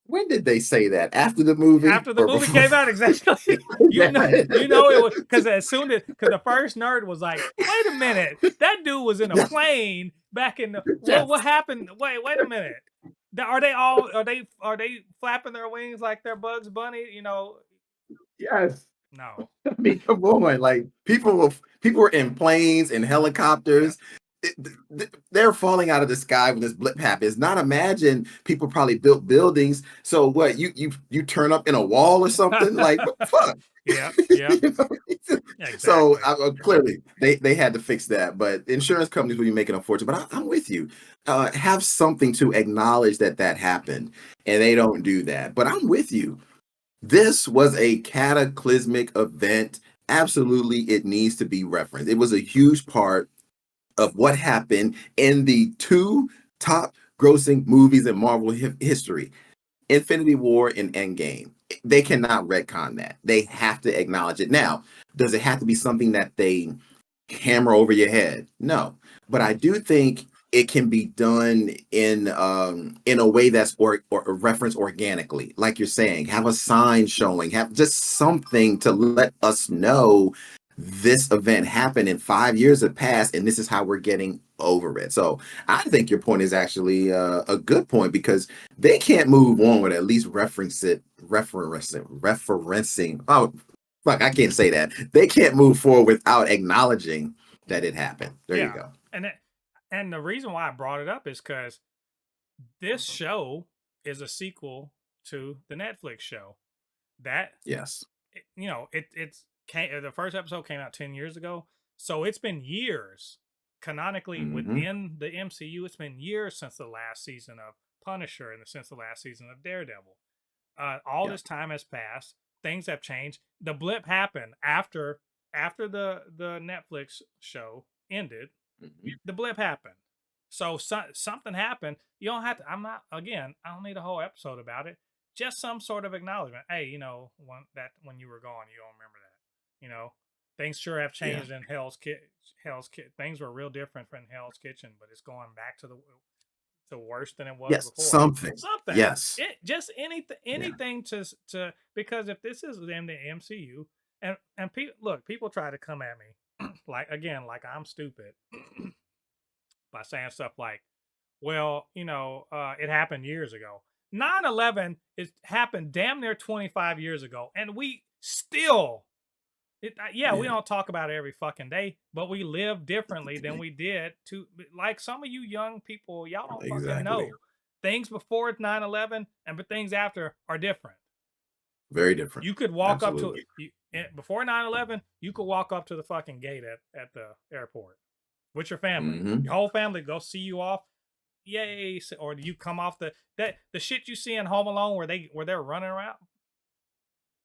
when did they say that? After the movie After the or movie before? came out, exactly. You know it was because because the first nerd was like, "Wait a minute, that dude was in a Yes. plane back in the Yes. what happened? Wait a minute, are they flapping their wings like they're Bugs Bunny? Yes. No, I mean, come on. Like people were in planes and yeah, helicopters. They're falling out of the sky when this blip happens. Not imagine people probably built buildings. So what? You turn up in a wall or something? Like what the fuck? yeah, yeah, You know? So exactly. clearly they had to fix that. But insurance companies will be making a fortune. But I'm with you. Have something to acknowledge that happened, and they don't do that. But I'm with you. This was a cataclysmic event. Absolutely, it needs to be referenced. It was a huge part of what happened in the two top grossing movies in Marvel history, Infinity War and Endgame. They cannot retcon that. They have to acknowledge it. Now, does it have to be something that they hammer over your head? No. But I do think it can be done in a way that's or referenced organically, like you're saying. Have a sign showing, have just something to let us know this event happened and 5 years have passed, and this is how we're getting over it. So I think your point is actually a good point because they can't move on with at least referencing. Oh, fuck, I can't say that. They can't move forward without acknowledging that it happened. There you Yeah, go. and the reason why I brought it up is because this show is a sequel to the Netflix show that Yes. the first episode came out 10 years ago, so it's been years canonically Hmm. within the MCU. It's been years since the last season of Punisher and since the last season of Daredevil. All Yeah. this time has passed. Things have changed. The blip happened after the Netflix show ended. Mhm. The blip happened. So something happened. You don't have to. I don't need a whole episode about it. Just some sort of acknowledgement. Hey, when you were gone, you don't remember that. Things sure have Yeah. changed in Hell's Kitchen. Things were real different from Hell's Kitchen, but it's going back to worse than it was Yes. before. Something. Something. Yes. Just anything Yeah. anything to because if this is in the MCU and people try to come at me like I'm stupid by saying stuff like, well, it happened years ago. 9/11 it happened damn near 25 years ago, and we still we Yeah. don't talk about it every fucking day, but we live differently than we did to like some of you young people, y'all don't fucking Exactly. know. Things before 9/11 and but things after are different. Very different. You could walk up to Absolutely. before 9/11, you could walk up to the fucking gate at the airport with your family. Hmm. Your whole family go see you off. yay, or do you come off the shit you see in Home Alone where they're running around?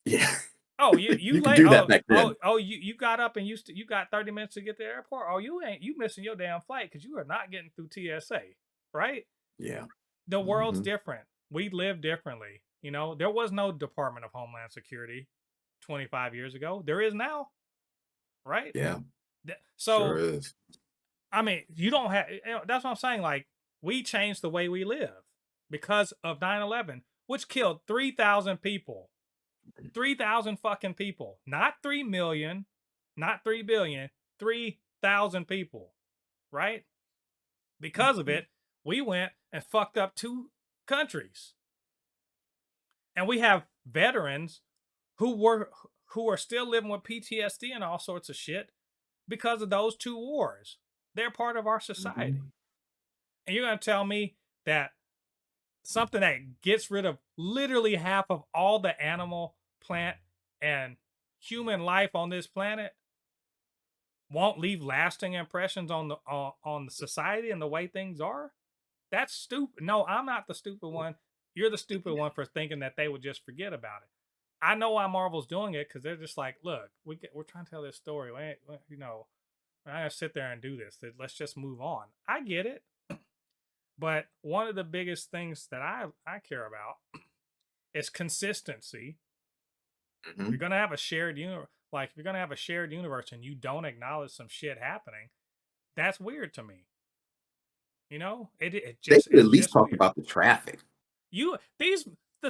Yeah. Oh, you You could late? do that back then. You got up and you got 30 minutes to get to the airport. Oh, you missing your damn flight because you are not getting through TSA, right? Yeah. The world's different. We live differently. You know, there was no Department of Homeland Security 25 years ago. There is now, right? Yeah. Sure So, is. I mean, you don't have, that's what I'm saying. Like, we changed the way we live because of 9/11, which killed 3,000 people. 3,000 fucking people. Not 3 million, not 3 billion, 3,000 people, right? Because of it, we went and fucked up 2 countries. And we have veterans who are still living with PTSD and all sorts of shit because of those 2 wars. They're part of our society. And you're going to tell me that something that gets rid of literally half of all the animal, plant, and human life on this planet won't leave lasting impressions on the society and the way things are? That's stupid. No, I'm not the stupid one. You're the stupid one for thinking that they would just forget about it. I know why Marvel's doing it because they're just like, look, we're trying to tell this story. You know, we're not gonna sit there and do this. Let's just move on. I get it, but one of the biggest things that I care about is consistency. If you're gonna have a shared universe, like if you're gonna have a shared universe and you don't acknowledge some shit happening, that's weird to me. You know, They it's could at least just talk weird. about the traffic. The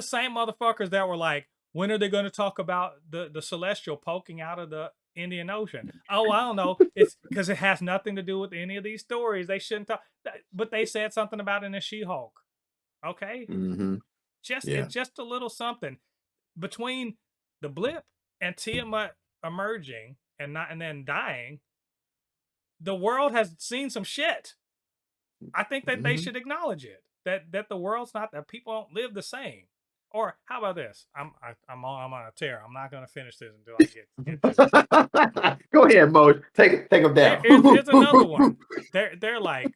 same motherfuckers that were like, when are they going to talk about the celestial poking out of the Indian Ocean? Oh, I don't know. It's because it has nothing to do with any of these stories. They shouldn't talk, but they said something about it in the She-Hulk. Okay, Yeah. just a little something between the blip and Tiamat emerging and then dying. The world has seen some shit. I think that they should acknowledge it. That the world's not, that people don't live the same. Or how about this? I'm on a tear. I'm not gonna finish this until I get to it. Go ahead, Mo. Take them down. Here's another one. They're like,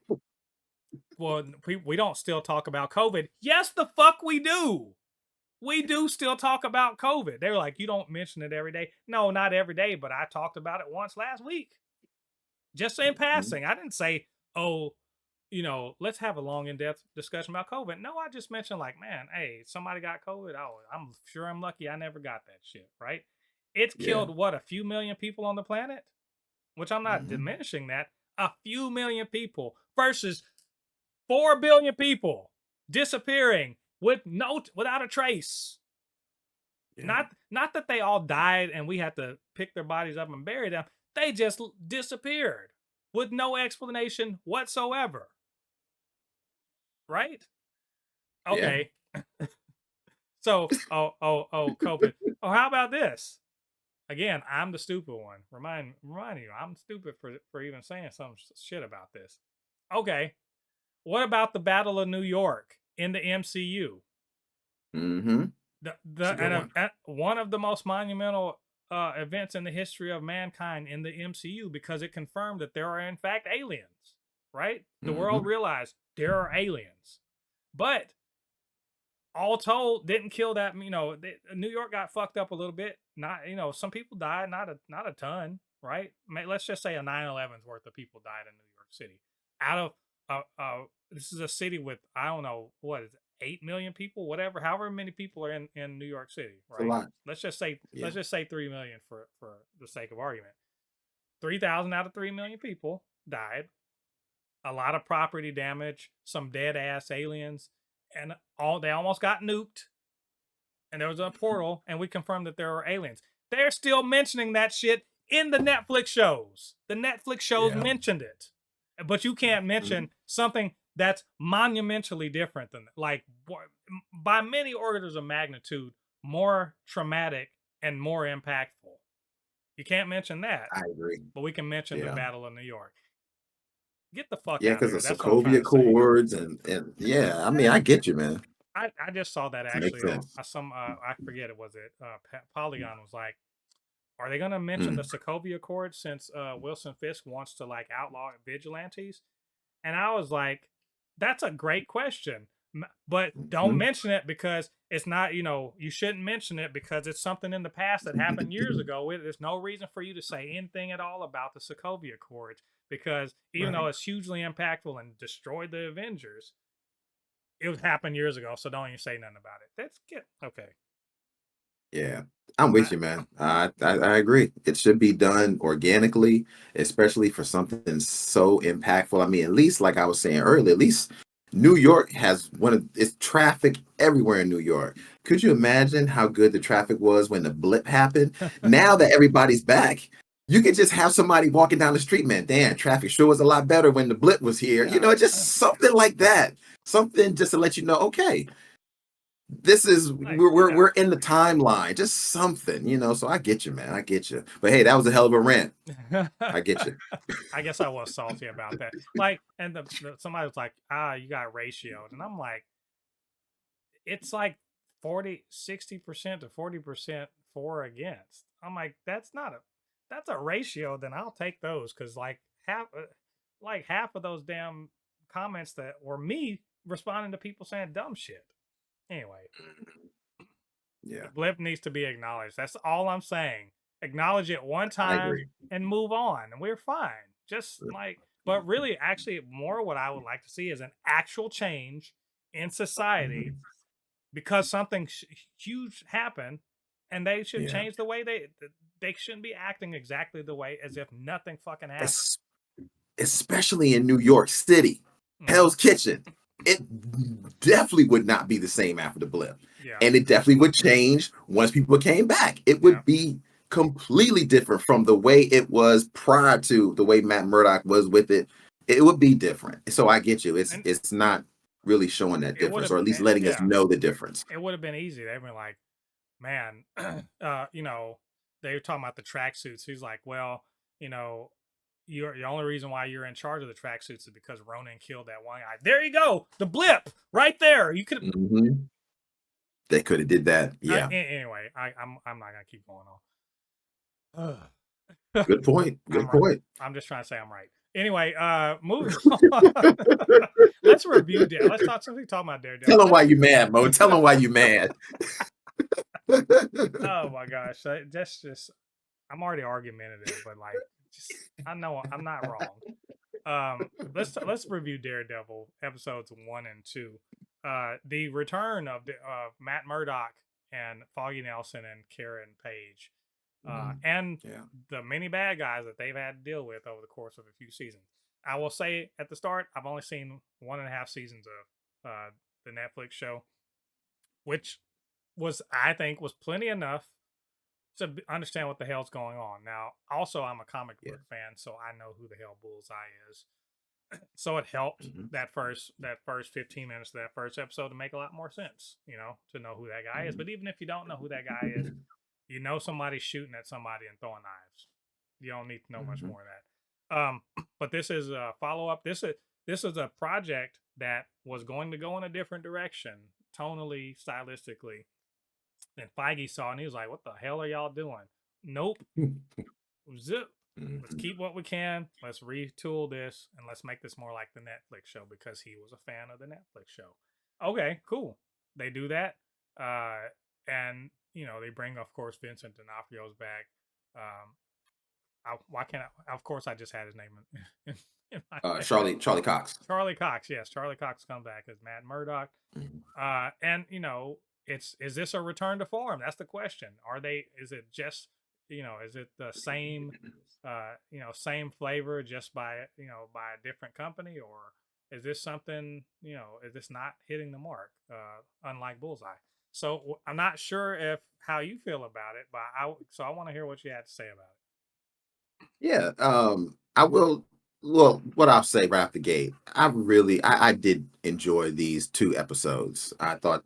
well, we don't still talk about COVID. Yes, the fuck we do. We do still talk about COVID. They're like, you don't mention it every day. No, not every day, but I talked about it once last week. Just in passing. I didn't say, oh, you know, let's have a long, in-depth discussion about COVID. No, I just mentioned like, man, hey, somebody got COVID. Oh, I'm sure I'm lucky I never got that shit, right? It's killed what, a few million people on the planet? Which I'm not diminishing that. A few million people versus 4 billion people disappearing without a trace. Yeah. Not that they all died and we had to pick their bodies up and bury them. They just disappeared with no explanation whatsoever. Right? Okay. Yeah. So, COVID. Oh, how about this? Again, I'm the stupid one. Remind you, I'm stupid for even saying some shit about this. Okay. What about the Battle of New York in the MCU? One of the most monumental events in the history of mankind in the MCU, because it confirmed that there are in fact aliens. Right? The world realized there are aliens. But all told, didn't kill that. You know, New York got fucked up a little bit. Not, you know, some people died, not a ton, right? Let's just say a 9/11's worth of people died in New York City. Out of this is a city with, I don't know, what is it, 8 million people, whatever, however many people are in New York City, right? A lot. Let's just say 3 million for the sake of argument. 3,000 out of 3 million people died. A lot of property damage, some dead ass aliens, and they almost got nuked. And there was a portal, and we confirmed that there are aliens. They're still mentioning that shit in the Netflix shows. The Netflix shows mentioned it, but you can't mention something that's monumentally different than that. Like, by many orders of magnitude, more traumatic and more impactful. You can't mention that. I agree. But we can mention the Battle of New York. Get the fuck out of here. because of That's Sokovia Accords and yeah, I mean, I get you, man. I just saw that actually. I forget it, was it Polygon was like, are they gonna mention the Sokovia Accords since Wilson Fisk wants to like outlaw vigilantes? And I was like, That's a great question. But don't Mhm. mention it because it's not, you shouldn't mention it because it's something in the past that happened years ago. There's no reason for you to say anything at all about the Sokovia Accords because even though Right. it's hugely impactful and destroyed the Avengers, it happened years ago. So don't even say nothing about it. That's good. Okay. Yeah, I'm with I, you, man. I agree. It should be done organically, especially for something so impactful. I mean, at least like I was saying earlier, at least New York has one of it's traffic everywhere in New York. Could you imagine how good the traffic was when the blip happened? Now that everybody's back, you could just have somebody walking down the street, man. Damn, traffic sure was a lot better when the blip was here. You yeah. know, just something like that. Something just to let you know, okay, this is Like, we're in the timeline, just something, so I get you, man, I get you, but hey, that was a hell of a rant. I get you. I guess I was salty about that. Like, and somebody was like, you got ratioed. And I'm like, it's like 60% to 40% for or against. I'm like, that's a ratio. Then I'll take those because half of those damn comments that were me responding to people saying dumb shit. Anyway, Yeah, the blip needs to be acknowledged. That's all I'm saying. Acknowledge it one I time agree. and move on, and we're fine. Just like, but really, actually, more what I would like to see is an actual change in society Mhm. because something huge happened, and they should Yeah, change the way they shouldn't be acting exactly the way as if nothing fucking happened. es- especially in New York City, Hmm. Hell's Kitchen, it definitely would not be the same after the blip, Yeah, and it definitely would change once people came back. It yeah, would be completely different from the way it was prior to the way Matt Murdock was with it. It would be different. So I get you. It's and it's not really showing that it would difference, have, or at least letting us yeah, know the difference. it would have been easy. They'd been like, man, they were talking about the tracksuits. He's like, well, you know, you're the only reason why you're in charge of the tracksuits is because Ronan killed that one guy. There you go, the blip right there. You could. Mhm. They could have did that. Yeah. Anyway, I'm not gonna keep going on. Good point. I'm Good right. point. I'm just trying to say I'm right. Anyway, moving on. Let's review Dare. Let's talk. Since we talking about Daredevil, Tell them why let's. you mad, Mo. Tell them why you mad. Oh my gosh, that's just. I'm already argumentative, but like, just I know I'm not wrong. Let's review Daredevil episodes 1 and 2. The return of Matt Murdock and Foggy Nelson and Karen Page, Mhm. and Yeah. the many bad guys that they've had to deal with over the course of a few seasons. I will say at the start, I've only seen 1.5 seasons of the Netflix show, which I think was plenty enough to understand what the hell's going on. Now, also, I'm a comic Yeah. book fan, so I know who the hell Bullseye is. So it helped Mhm. that first 15 minutes of that first episode to make a lot more sense, to know who that guy is. Mhm. But even if you don't know who that guy is, you know somebody's shooting at somebody and throwing knives. You don't need to know much Mhm. more of that. But this is a follow up. This is a project that was going to go in a different direction, tonally, stylistically. And Feige saw it and he was like, "What the hell are y'all doing?" Nope. Zip. Let's Mhm. keep what we can. Let's retool this and let's make this more like the Netflix show because he was a fan of the Netflix show. Okay, cool. They do that. And they bring, of course, Vincent D'Onofrio's back. Um, why can't I? Of course, I just had his name in my head. Charlie Cox. Charlie Cox. Yes, Charlie Cox come back as Matt Murdock. Mhm. And is this a return to form? That's the question. Is it just, is it the same, same flavor just by a different company, or is this something, is this not hitting the mark, unlike Bullseye? So I'm not sure if how you feel about it, but I want to hear what you had to say about Yeah. I will. Well, what I'll say right out the gate, I did enjoy these two episodes. I thought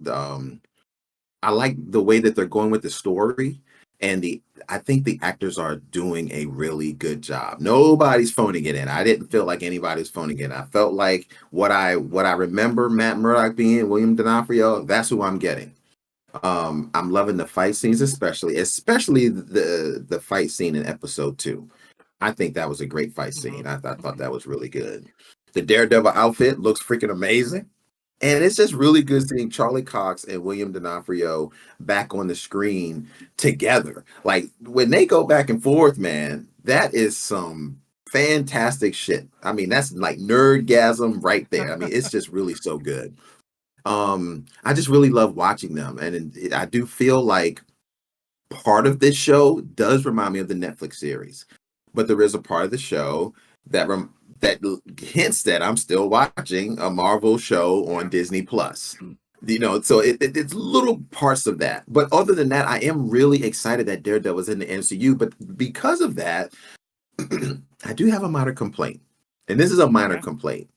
I like the way that they're going with the story, and I think the actors are doing a really good job. Nobody's phoning it in. I didn't feel like anybody's phoning it in. I felt like what I remember Matt Murdock being, William D'Onofrio, that's who I'm getting. I'm loving the fight scenes, especially the fight scene in episode 2. I think that was a great fight it. Hmm. scene. I thought that was really good. The Daredevil outfit looks freaking amazing. And it's just really good seeing Charlie Cox and William D'Onofrio back on the screen together. Like when they go back and forth, man, that is some fantastic shit. I mean, that's like nerdgasm right there. I mean, it's just really so good. I just really love watching them, and I do feel like part of this show does remind me of the Netflix series, but there is a part of the show that hints that I'm still watching a Marvel show on Disney Plus. You know, so it's little parts of that. But other than that, I am really excited that Daredevil is in the MCU. But because of that, I do have a minor complaint, and this is a minor complaint.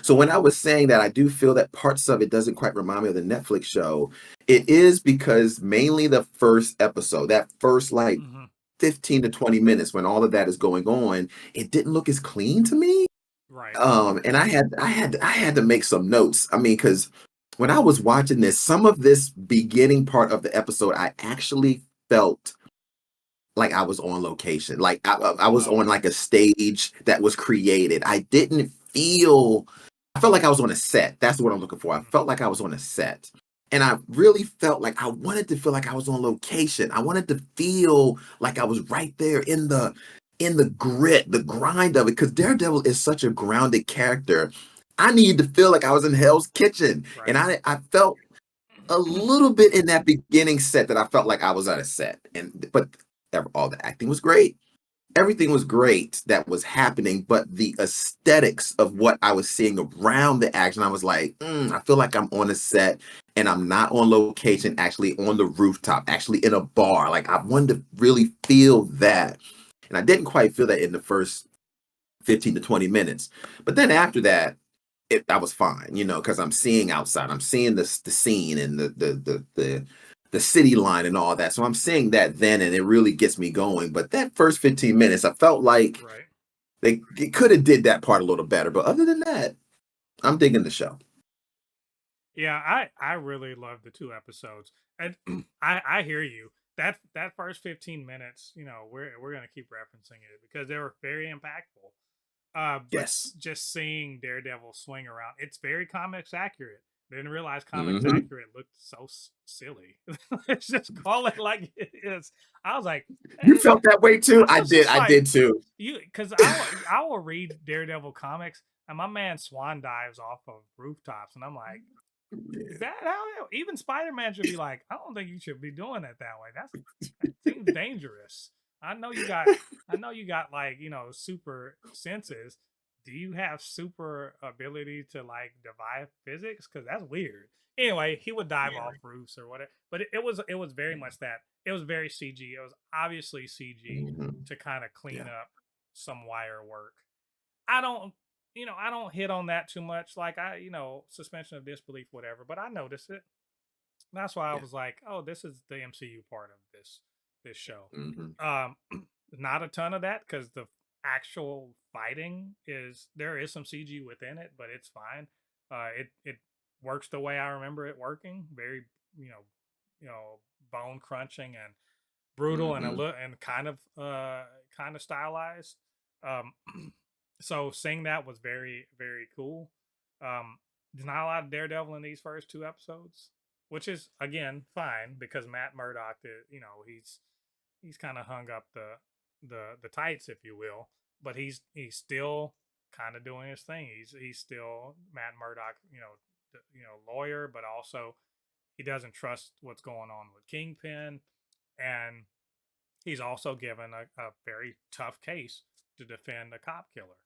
So when I was saying that I do feel that parts of it doesn't quite remind me of the Netflix show, it is because mainly the first episode, that first like 15 to 20 minutes when all of that is going on, it didn't look as clean to me. Right. And I had to make some notes. I mean, because when I was watching this, some of this beginning part of the episode, I actually felt like I was on location. Like I was on like a stage that was created. I felt like I was on a set. That's what I'm looking for. I felt like I was on a set. And I really felt like I wanted to feel like I was on location. I wanted to feel like I was right there in the grit, the grind of it. Because Daredevil is such a grounded character. I needed to feel like I was in Hell's Kitchen. Right. And I felt a little bit in that beginning set that I felt like I was on a set. But all the acting was great. Everything was great that was happening, but the aesthetics of what I was seeing around the action, I was like, I feel like I'm on a set and I'm not on location, actually on the rooftop, actually in a bar. Like I wanted to really feel that. And I didn't quite feel that in the first 15 to 20 minutes. But then after that, I was fine, you know, because I'm seeing outside, I'm seeing the scene and the city line and all that. So I'm seeing that then, and it really gets me going. But that first 15 minutes, I felt like they could have did that part a little better. But other than that, I'm digging the show. Yeah, I really love the 2 episodes, and I hear you. That first 15 minutes, you know, we're gonna keep referencing it because they were very impactful. But Yes. just seeing Daredevil swing around, it's very comics accurate. Didn't realize comics Mm-hmm. accurate looked so silly. Let's just call it like it is. I was like, You felt that way too? I was just I like, did too. because I will read Daredevil comics, and my man swan dives off of rooftops, and I'm like, is that how even Spider-Man should be like, I don't think you should be doing it that way. That seems dangerous. I know you got like, you know, super senses. Do you have super ability to like defy physics? Because that's weird. Anyway, he would dive off roofs or whatever. But it was very much that. It was very CG. It was obviously CG to kind of clean up some wire work. I don't, you know, I don't hit on that too much. Like you know, suspension of disbelief, whatever. But I noticed it. That's why I was like, oh, this is the MCU part of this show. Um, not a ton of that because the actual fighting there is some CG within it, but it's fine. It works the way I remember it working. Very you know you know bone crunching and brutal and a look and kind of stylized. Um, so seeing that was very very cool. There's not a lot of Daredevil in these first 2 episodes, which is again fine because Matt Murdock, you know, he's kind of hung up the tights, if you will, but he's still kind of doing his thing. He's still Matt Murdock, you know, lawyer, but also he doesn't trust what's going on with Kingpin, and he's also given a very tough case to defend a cop killer.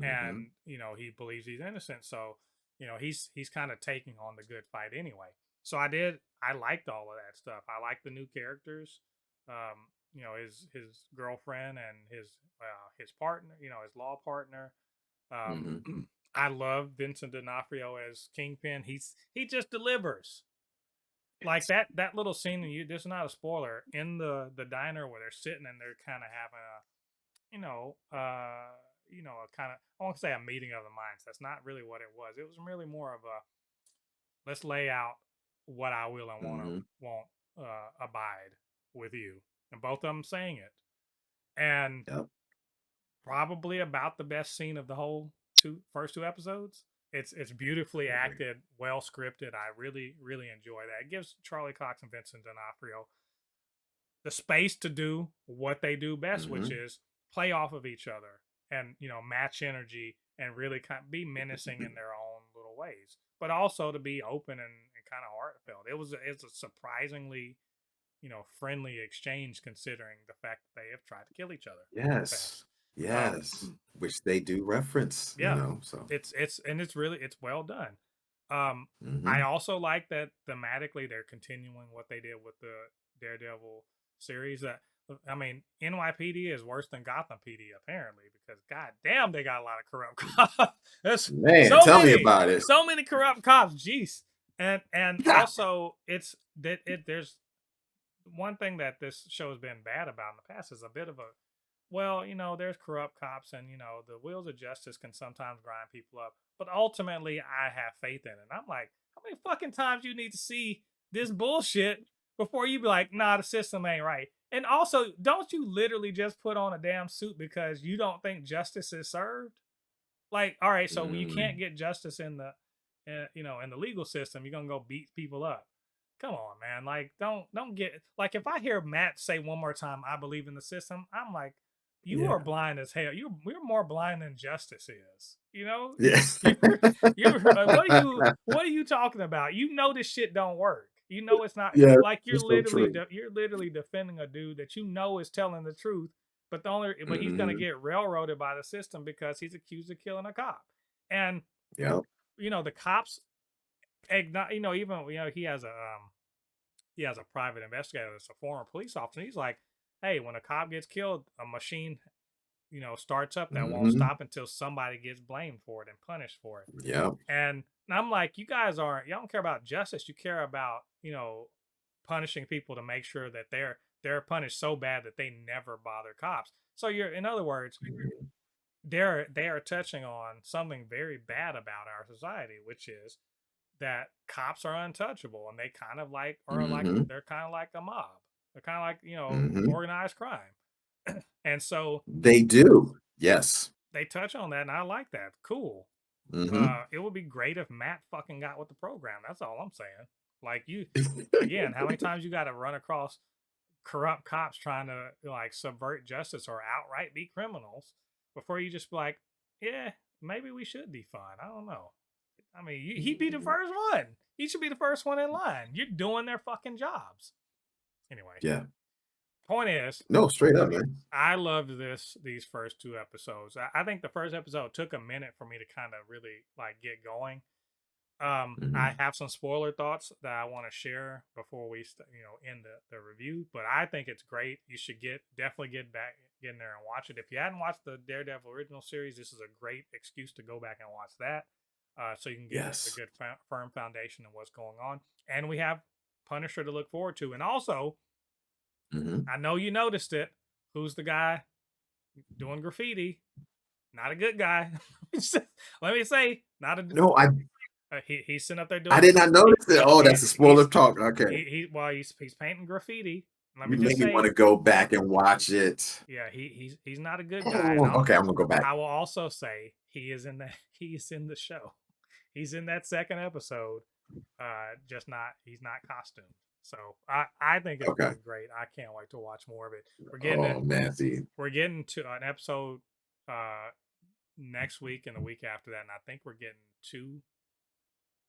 And you know he believes he's innocent, so you know he's kind of taking on the good fight anyway. So I liked all of that stuff. I liked the new characters. You know his girlfriend and his partner, you know, his law partner. I love Vincent D'Onofrio as Kingpin. He just delivers. Like that little scene, and this is not a spoiler, in the diner where they're sitting and they're kind of having a you know, a kind of, I won't say a meeting of the minds. That's not really what it was. It was really more of a let's lay out what I will and won't abide with you, and both of them saying it. And probably about the best scene of the whole first two episodes. It's beautifully acted, well scripted. I really enjoy that. It gives Charlie Cox and Vincent D'Onofrio the space to do what they do best, which Mm-hmm. is play off of each other and match energy and really kind of be menacing in their own little ways, but also to be open and kind of heartfelt. It's a surprisingly friendly exchange considering the fact that they have tried to kill each other in the Yes. past. Um, Yes. Which they do reference, yeah, so. it's well done. Um, I Mm-hmm. also like that thematically they're continuing what they did with the Daredevil series. That I mean, NYPD is worse than Gotham PD apparently because god damn they got a lot of corrupt cops. There's Man, tell me about it. so many corrupt cops. Jeez, and also it's that there's one thing that this show has been bad about in the past is a bit of a well, there's corrupt cops and the wheels of justice can sometimes grind people up. But ultimately I have faith in it. And I'm like, how many fucking times you need to see this bullshit before you be like, nah, the system ain't right? And also, don't you literally just put on a damn suit because you don't think justice is served? Like, all right, so you can't Mm, get justice in the in the legal system, you're gonna go beat people up. Come on, man. Like, don't get like if I hear Matt say one more time, I believe in the system, I'm like, you yeah. are blind as hell. You're more blind than justice is. Yeah. You're like, what are you talking about? You know this shit don't work. You know it's not Yeah, like it's so true. you're literally defending a dude that you know is telling the truth, but he's gonna Mm-hmm. get railroaded by the system because he's accused of killing a cop. And Yep. the cops, even he has a private investigator that's a former police officer. He's like, hey, when a cop gets killed, a machine starts up that won't Mm-hmm. stop until somebody gets blamed for it and punished for it. Yep. And I'm like, y'all don't care about justice. You care about punishing people to make sure that they're punished so bad that they never bother cops. So in other words, they are touching on something very bad about our society, which is that cops are untouchable and they kind of Mm-hmm. they're kind of like a mob. They're kind of like Mm-hmm. organized crime, and so They do. Yes. they touch on that, and I like that. Cool. Mm-hmm. It would be great if Matt fucking got with the program. That's all I'm saying. Like again, how many times you got to run across corrupt cops trying to like subvert justice or outright be criminals before you just be like, yeah, maybe we should defund. I don't know. I mean, he'd be the first one. He should be the first one in line. You're doing their fucking jobs. Anyway, Yeah. point is, No, straight up, man. I loved these first two episodes. I think the first episode took a minute for me to kind of really like get going. I Mm-hmm. have some spoiler thoughts that I want to share before we end the review, but I think it's great. You should definitely get in there and watch it. If you hadn't watched the Daredevil original series, this is a great excuse to go back and watch that, so you can get a Yes. good firm foundation of what's going on. And we have Punisher to look forward to, and also Mm-hmm. I know you noticed it. Who's the guy doing graffiti? Not a good guy. Let me say, not a No, he's sitting up there I doing did not notice it. Oh, that's a spoiler he's talk. Okay. he's painting graffiti. Let me You just made me want say, to go back and watch it. yeah, he's not a good guy. And Oh, okay, I'm gonna go back. I will also say he is in the he's in the show. He's in that second episode. Just not he's not costumed. So I think it's Okay. really great. I can't wait to watch more of it. Oh man, see. We're getting to an episode uh next week and the week after that, and I think we're getting two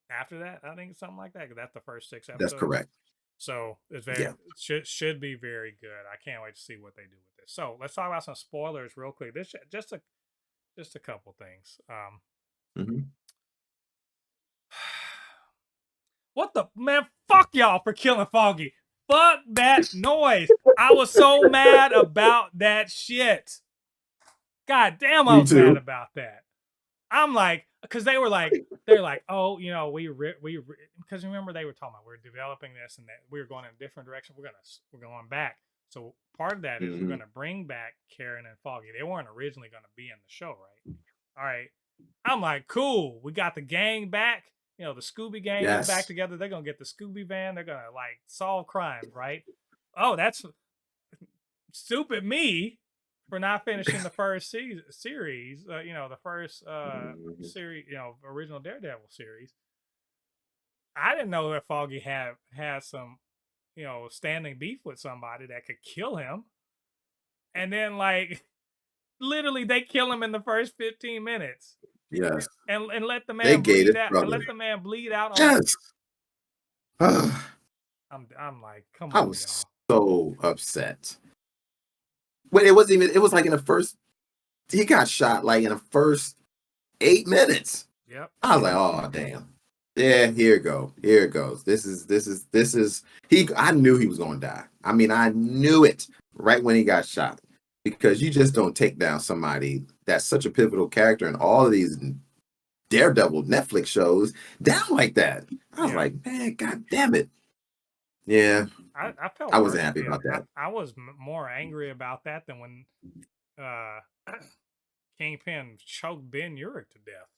after that. I think it's something like that. 'Cause that's the first six That's episodes. correct. So it's Yeah. should be very good. I can't wait to see what they do with this. So let's talk about some spoilers real quick. This just a couple things. Hmm. What the man? Fuck y'all for killing Foggy. Fuck that noise. I was so mad about that shit. God damn, I Me was mad too. about that. I'm like, because they're like, oh, because remember they were talking about we're developing this and that we're going in a different direction. We're going back. So part of that is we're Hmm. gonna bring back Karen and Foggy. They weren't originally gonna be in the show, right? All right. I'm like, cool. We got the gang back. The Scooby gang is back Yes. together. They're gonna get the Scooby van. They're gonna like solve crimes, right? Oh, that's stupid me for not finishing the first series. The first Mhm. series, original Daredevil series. I didn't know that Foggy had some, standing beef with somebody that could kill him, and then like literally they kill him in the first 15 minutes Yes, and let the they man gave bleed this out and brother. let the man bleed out on. Yes. I'm like, come I on, was y'all. so upset. But it wasn't even. It was like in the first. He got shot like in the first 8 minutes. Yep. I was like, oh damn. Yeah, here it go. Here it goes. This is he I knew he was gonna die. I mean, I knew it right when he got shot. Because you just don't take down somebody that's such a pivotal character in all of these Daredevil Netflix shows down like that. I was Yeah. like, man, god damn it. Yeah, I felt I wasn't worse. happy Yeah, about that. I was more angry about that than when uh, Kingpin choked Ben Urich to death.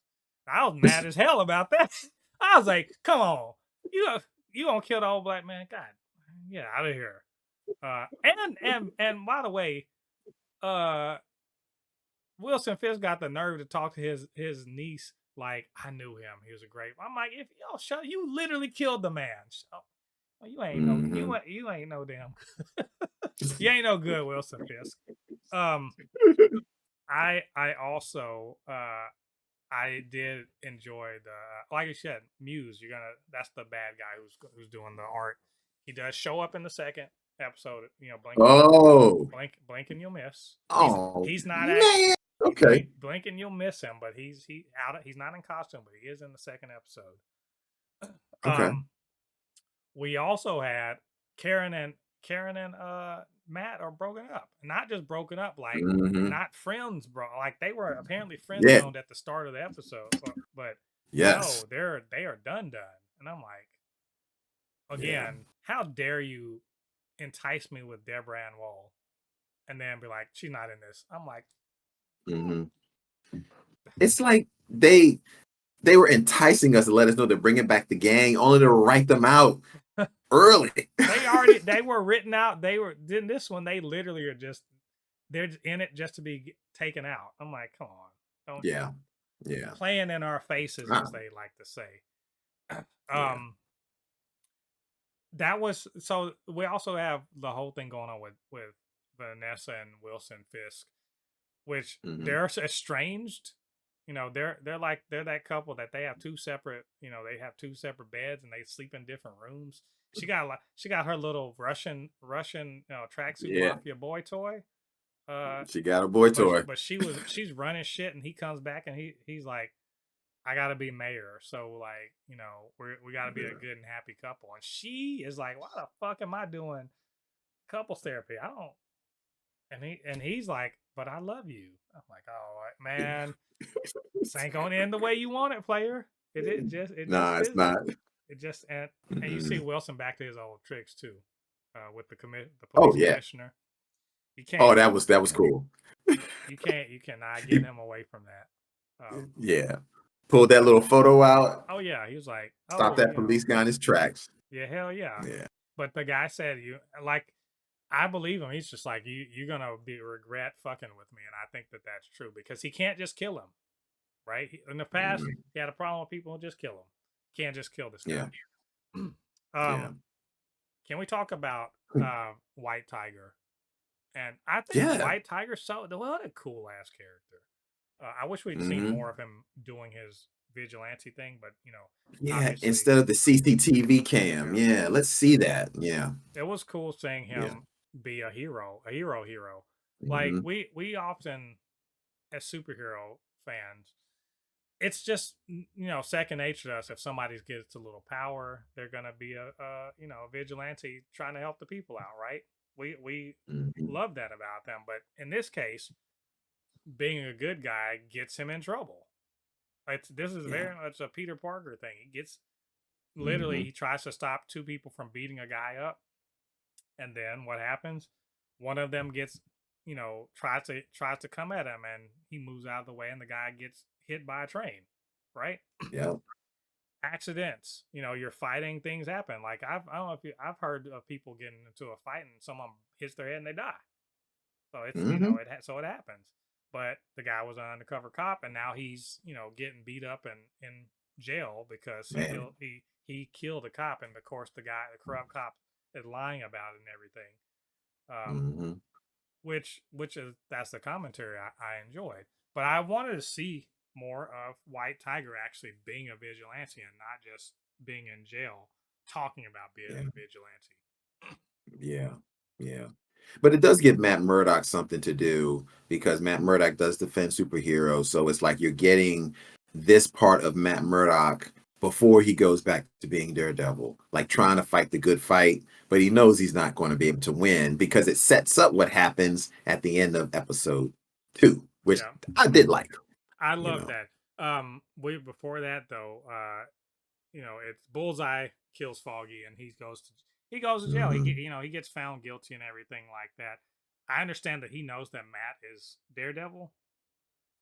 I was mad as hell about that. I was like, come on, you gonna kill the old black man? God, get out of here. And by the way, uh, Wilson Fisk got the nerve to talk to his niece like I knew him. He was a great. I'm like, if y'all show you literally killed the man. So, well, Hmm. you ain't no damn you ain't no good, Wilson Fisk. Um, I also I did enjoy the like I said, Muse. That's the bad guy who's doing the art. He does show up in the second episode. Oh, Blink and you'll miss. oh He's not actually man. Okay. blink and you'll miss him, but he's not in costume, but he is in the second episode. Okay. Um, we also had Karen and Matt are broken up. Not just broken up, like Hmm. not friends, bro. Like they were apparently friend Yeah. zoned at the start of the episode, but Yes. no, they are done. And I'm like, Yeah. again, how dare you entice me with Deborah Ann Wall and then be like, she's not in this. I'm like, Hmm. It's like they were enticing us to let us know they're bringing back the gang, only to write them out early. they were written out. They were in this one. They literally are just they're in it just to be taken out. I'm like, come on, don't Yeah. Yeah. playing in our faces, Ah, as they like to say. yeah. um, that was so. We also have the whole thing going on with Vanessa and Wilson Fisk, which Hmm. they're estranged. They're that couple that they have two separate. They have two separate beds and they sleep in different rooms. She got her little Russian tracksuit Yeah. mafia boy toy. Uh, She got a boy toy. but she's running shit and he comes back and he's like, I gotta be mayor, so like we gotta be a Yeah. good and happy couple. And she is like, why the fuck am I doing couples therapy? I don't. He's like, but I love you. I'm like, oh man, this ain't gonna end the way you want it, player. It just Nah, it's isn't. not. It just and you see Mm-mm. Wilson back to his old tricks too, with the Oh police yeah. commissioner. You Oh, can't that was cool. you cannot get He, him away from that. yeah. Pulled that little photo out. Oh yeah, he was like, Stopped oh that police guy in his tracks. yeah, hell yeah. Yeah. But the guy said you like I believe him. He's just like you're gonna be regret fucking with me, and I think that that's true because he can't just kill him, right? In the past, Mhm. he had a problem with people who just kill him. Can't just kill this Yeah. guy. Yeah. Can we talk about White Tiger? And I think Yeah. White Tiger's what a cool ass character. I wish we'd seen Hmm. more of him doing his vigilante thing, but Yeah. obviously, Instead of the CCTV cam. yeah, Yeah. Let's see that. Yeah. it was cool seeing Yeah. him be a hero. Like Hmm. we often as superhero fans, it's just second nature to us. If somebody gets a little power, they're gonna be a vigilante trying to help the people out, right? We Hmm. love that about them, but in this case, being a good guy gets him in trouble. This is Yeah. very much a Peter Parker thing. He gets literally Hmm. he tries to stop two people from beating a guy up, and then what happens? One of them gets tries to come at him, and he moves out of the way, and the guy gets hit by a train, right? Yeah. Accidents, you're fighting, things happen. Like I don't know if I've heard of people getting into a fight and someone hits their head and they die. So it's Mm-hmm. so it happens. But the guy was an undercover cop, and now he's getting beat up and in jail because Man. he killed a cop, and of course the corrupt cop is lying about it and everything. Um, Mm-hmm. which is that's the commentary I enjoyed. But I wanted to see more of White Tiger actually being a vigilante and not just being in jail talking about being Yeah. a vigilante. Yeah. Yeah. But it does give Matt Murdock something to do because Matt Murdock does defend superheroes. So it's like you're getting this part of Matt Murdock before he goes back to being Daredevil, like trying to fight the good fight, but he knows he's not going to be able to win because it sets up what happens at the end of episode 2, which Yeah, I did like, I you love know. that. We before that though, it's Bullseye kills Foggy, and he goes to jail. Hmm. He gets found guilty and everything like that. I understand that he knows that Matt is Daredevil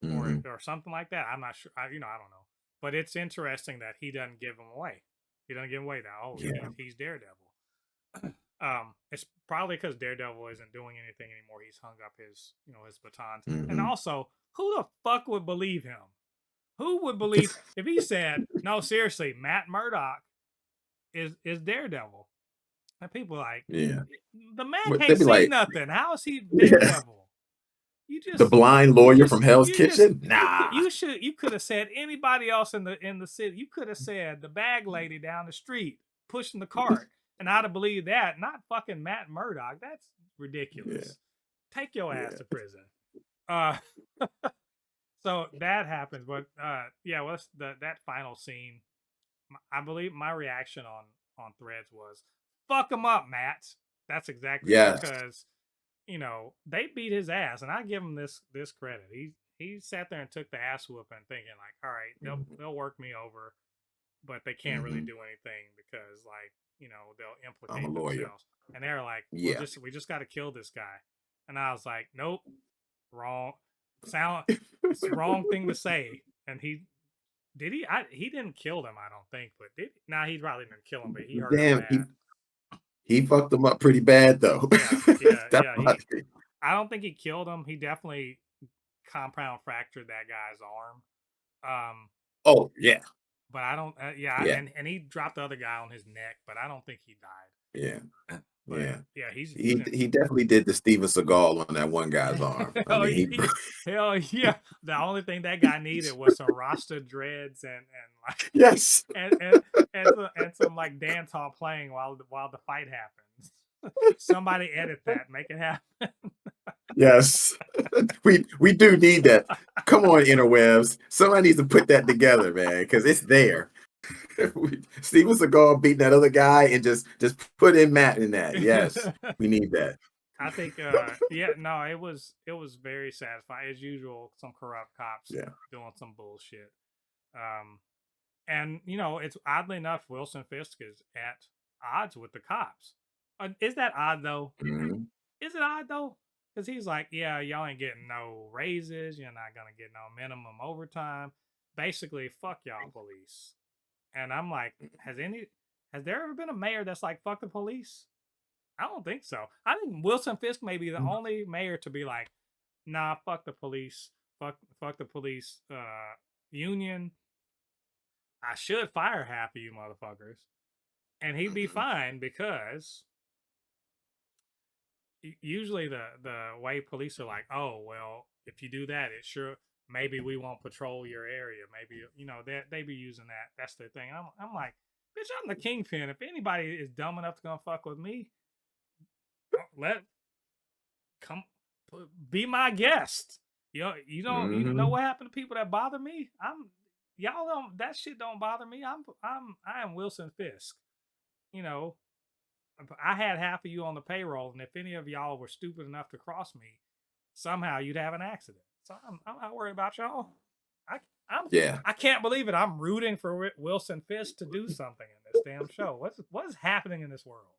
Hmm. or something like that. I'm not sure. I don't know. But it's interesting that he doesn't give him away. He doesn't give away that. Oh, Yeah. he's Daredevil. It's probably because Daredevil isn't doing anything anymore. He's hung up his batons. And Hmm. also, who the fuck would believe him? Who would believe if he said, "No, seriously, Matt Murdock is Daredevil"? And people like Yeah. the man But can't they'd be see like, nothing. How is he yeah, Daredevil? You the just blind you lawyer from just Hell's you just Kitchen? Nah. you could have said anybody else in the city. You could have said the bag lady down the street pushing the cart, and I'd have believed that. Not fucking Matt Murdock. That's Yeah. ridiculous. Take your ass Yeah. to prison. Uh, so that happens, but yeah, what's that final scene? I believe my reaction on Threads was, "Fuck him up, Matt." That's exactly Yes. because they beat his ass, and I give him this credit. He sat there and took the ass whooping, thinking like, all right, they'll work me over, but they can't really Hmm. do anything because like they'll I'm a implicate lawyer. themselves, and they're like, Yeah. we just got to kill this guy, and I was like, nope, wrong, sound, it's the wrong thing to say, and he didn't kill them, I don't think, but nah, he probably didn't kill him, but he hurt him Damn, bad. he fucked them up pretty bad though. Yeah, That's yeah. what I think. I don't think he killed him. He definitely compound fractured that guy's arm. Um, Oh yeah, but I don't. Yeah, yeah, and he dropped the other guy on his neck, but I don't think he died. yeah, But yeah. yeah, he's in. He definitely did the Steven Seagal on that one guy's arm. I hell, mean, he hell yeah! The only thing that guy needed was some Rasta dreads and like yes, and some like dance hall playing while the fight happens. Somebody edit that, make it happen. yes. We do need that. Come on, interwebs. Somebody needs to put that together, man, because it's there. Steven Seagal beating that other guy and just put in Matt in that. Yes, we need that. I think yeah, no, it was very satisfying as usual. Some corrupt cops Yeah. doing some bullshit. Um and it's oddly enough Wilson Fisk is at odds with the cops. Is that odd though? Mhm. Is it odd though? Because he's like, yeah, y'all ain't getting no raises. You're not gonna get no minimum overtime. Basically, fuck y'all police. And I'm like, has there ever been a mayor that's like, fuck the police? I don't think so. I think Wilson Fisk may be the only mayor to be like, nah, fuck the police. Fuck the police union. I should fire half of you motherfuckers. And he'd be Mhm. fine because usually the way police are like, oh well, if you do that, it sure maybe we won't patrol your area. Maybe they be using that. That's their thing. I'm like, bitch, I'm the kingpin. If anybody is dumb enough to go fuck with me, let come be my guest. You know Mhm. what happened to people that bother me? Y'all don't that shit don't bother me. I am Wilson Fisk. You know, I had half of you on the payroll, and if any of y'all were stupid enough to cross me, somehow you'd have an accident. So I'm not worried about y'all. I I'm Yeah. I can't believe it. I'm rooting for Wilson Fisk to do something in this damn show. What is happening in this world?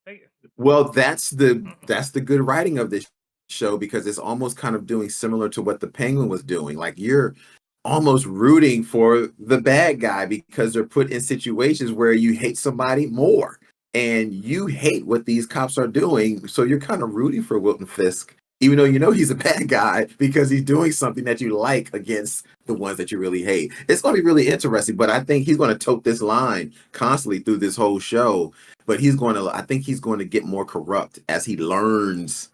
They, Well, that's the good writing of this show because it's almost kind of doing similar to what the Penguin was doing. Like you're almost rooting for the bad guy because they're put in situations where you hate somebody more and you hate what these cops are doing. So you're kind of rooting for Wilton Fisk even though you know he's a bad guy because he's doing something that you like against the ones that you really hate. It's going to be really interesting, but I think he's going to tote this line constantly through this whole show. But I think he's going to get more corrupt as he learns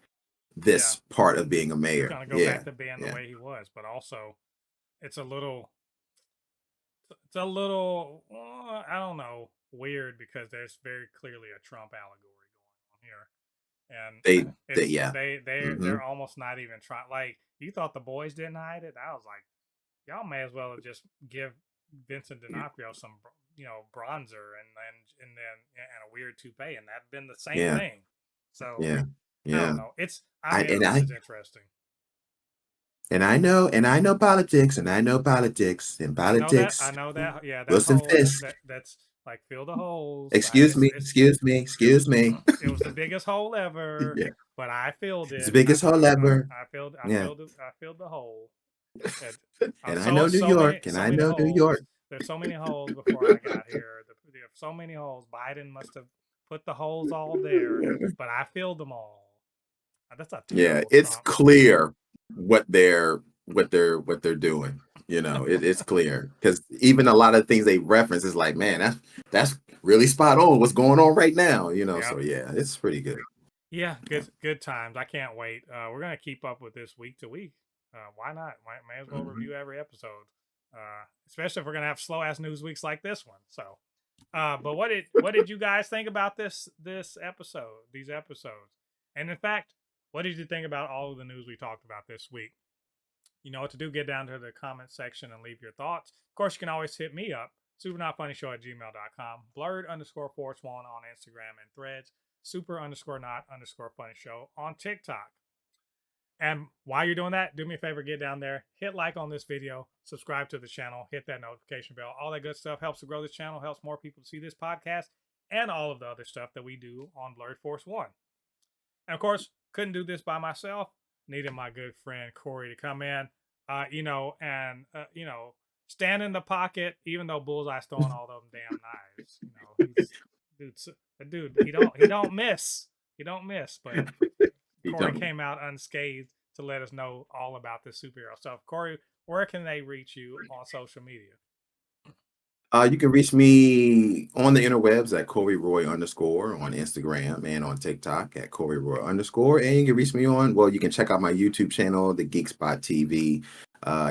Yeah, this part of being a he's mayor. gonna go Yeah, back to being the yeah. way he was, but also it's a little, it's a little, I don't know, weird because there's very clearly a Trump allegory going on here, and it's Yeah. they're almost not even trying. Like you thought the boys didn't hide it. I was like, y'all may as well just give Vincent D'Onofrio some, bronzer and then and a weird toupee, and that'd been the same Yeah, thing. So yeah, I yeah. don't know. I and This I is interesting. and I know politics, and I know politics, and I know that. politics. Yeah, that Wilson hole. Fisk. That's like fill the holes. Excuse me, excuse me, excuse me. It was the biggest hole ever, Yeah, but I filled it's the it. biggest hole ever. Yeah, I filled the hole. And, and I know New York, and so I many know New York. holes. There's so many holes before I got here. There are so many holes. Biden must have put the holes all there, but I filled them all. That's a Yeah, terrible it's Trump. clear what they're doing. It's clear because even a lot of things they reference is like, man, that's really spot on. What's going on right now? Yep. So yeah, it's pretty good. Yeah, good times. I can't wait. We're gonna keep up with this week to week. Why not? May as well review every episode. Especially if we're gonna have slow ass news weeks like this one. So, but what did you guys think about this episode? These episodes, and in fact, what did you think about all of the news we talked about this week? You know what to do. Get down to the comment section and leave your thoughts. Of course, you can always hit me up. supernotfunnyshow@gmail.com. Blurred_4swan on Instagram and Threads. Super_not_funny show on TikTok. And while you're doing that, do me a favor, get down there, hit like on this video, subscribe to the channel, hit that notification bell. All that good stuff helps to grow this channel, helps more people see this podcast, and all of the other stuff that we do on Blurred Force One. And of course, couldn't do this by myself. Needed my good friend Corey to come in, stand in the pocket, even though Bullseye's throwing all those damn knives. Dude, he don't miss. He don't miss, but Corey came out unscathed to let us know all about this superhero stuff. Corey, where can they reach you on social media? You can reach me on the interwebs at Corey Roy _ on Instagram and on TikTok at Corey Roy _. And you can reach me you can check out my YouTube channel, The Geek Spot TV.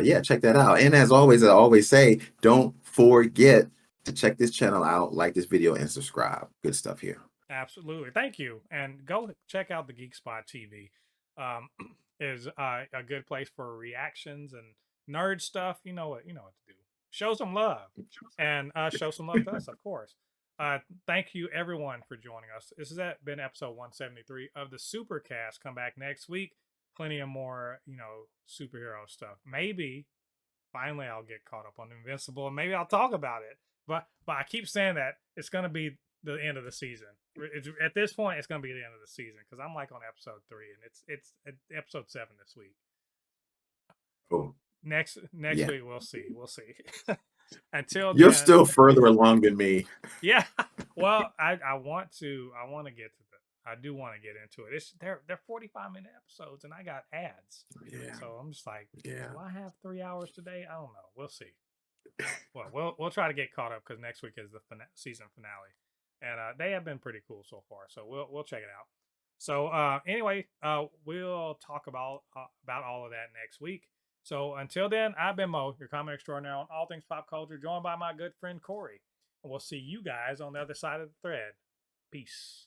Yeah, check that out. And as always, I always say, don't forget to check this channel out, like this video, and subscribe. Good stuff here. Absolutely. Thank you. And go check out The Geek Spot TV. Is a good place for reactions and nerd stuff. You know what to do. Show some love and show some love to us, of course. Thank you everyone for joining us. This has been episode 173 of the Supercast. Come back next week. Plenty of more, superhero stuff. Maybe finally I'll get caught up on Invincible and maybe I'll talk about it. But I keep saying that it's going to be the end of the season. At this point, it's going to be the end of the season because I'm like on episode 3 and it's episode 7 this week. Cool. Next week we'll see. Until you're then, still further along than me. Yeah. Well, I want to get to I do want to get into it. They're 45-minute episodes and I got ads. Yeah. So I'm just like, yeah. Do I have 3 hours today? I don't know. We'll see. Well, we'll try to get caught up because next week is the season finale, and they have been pretty cool so far. So we'll check it out. So anyway, we'll talk about all of that next week. So until then, I've been Mo, your comic extraordinaire on all things pop culture, joined by my good friend Corey. And we'll see you guys on the other side of the thread. Peace.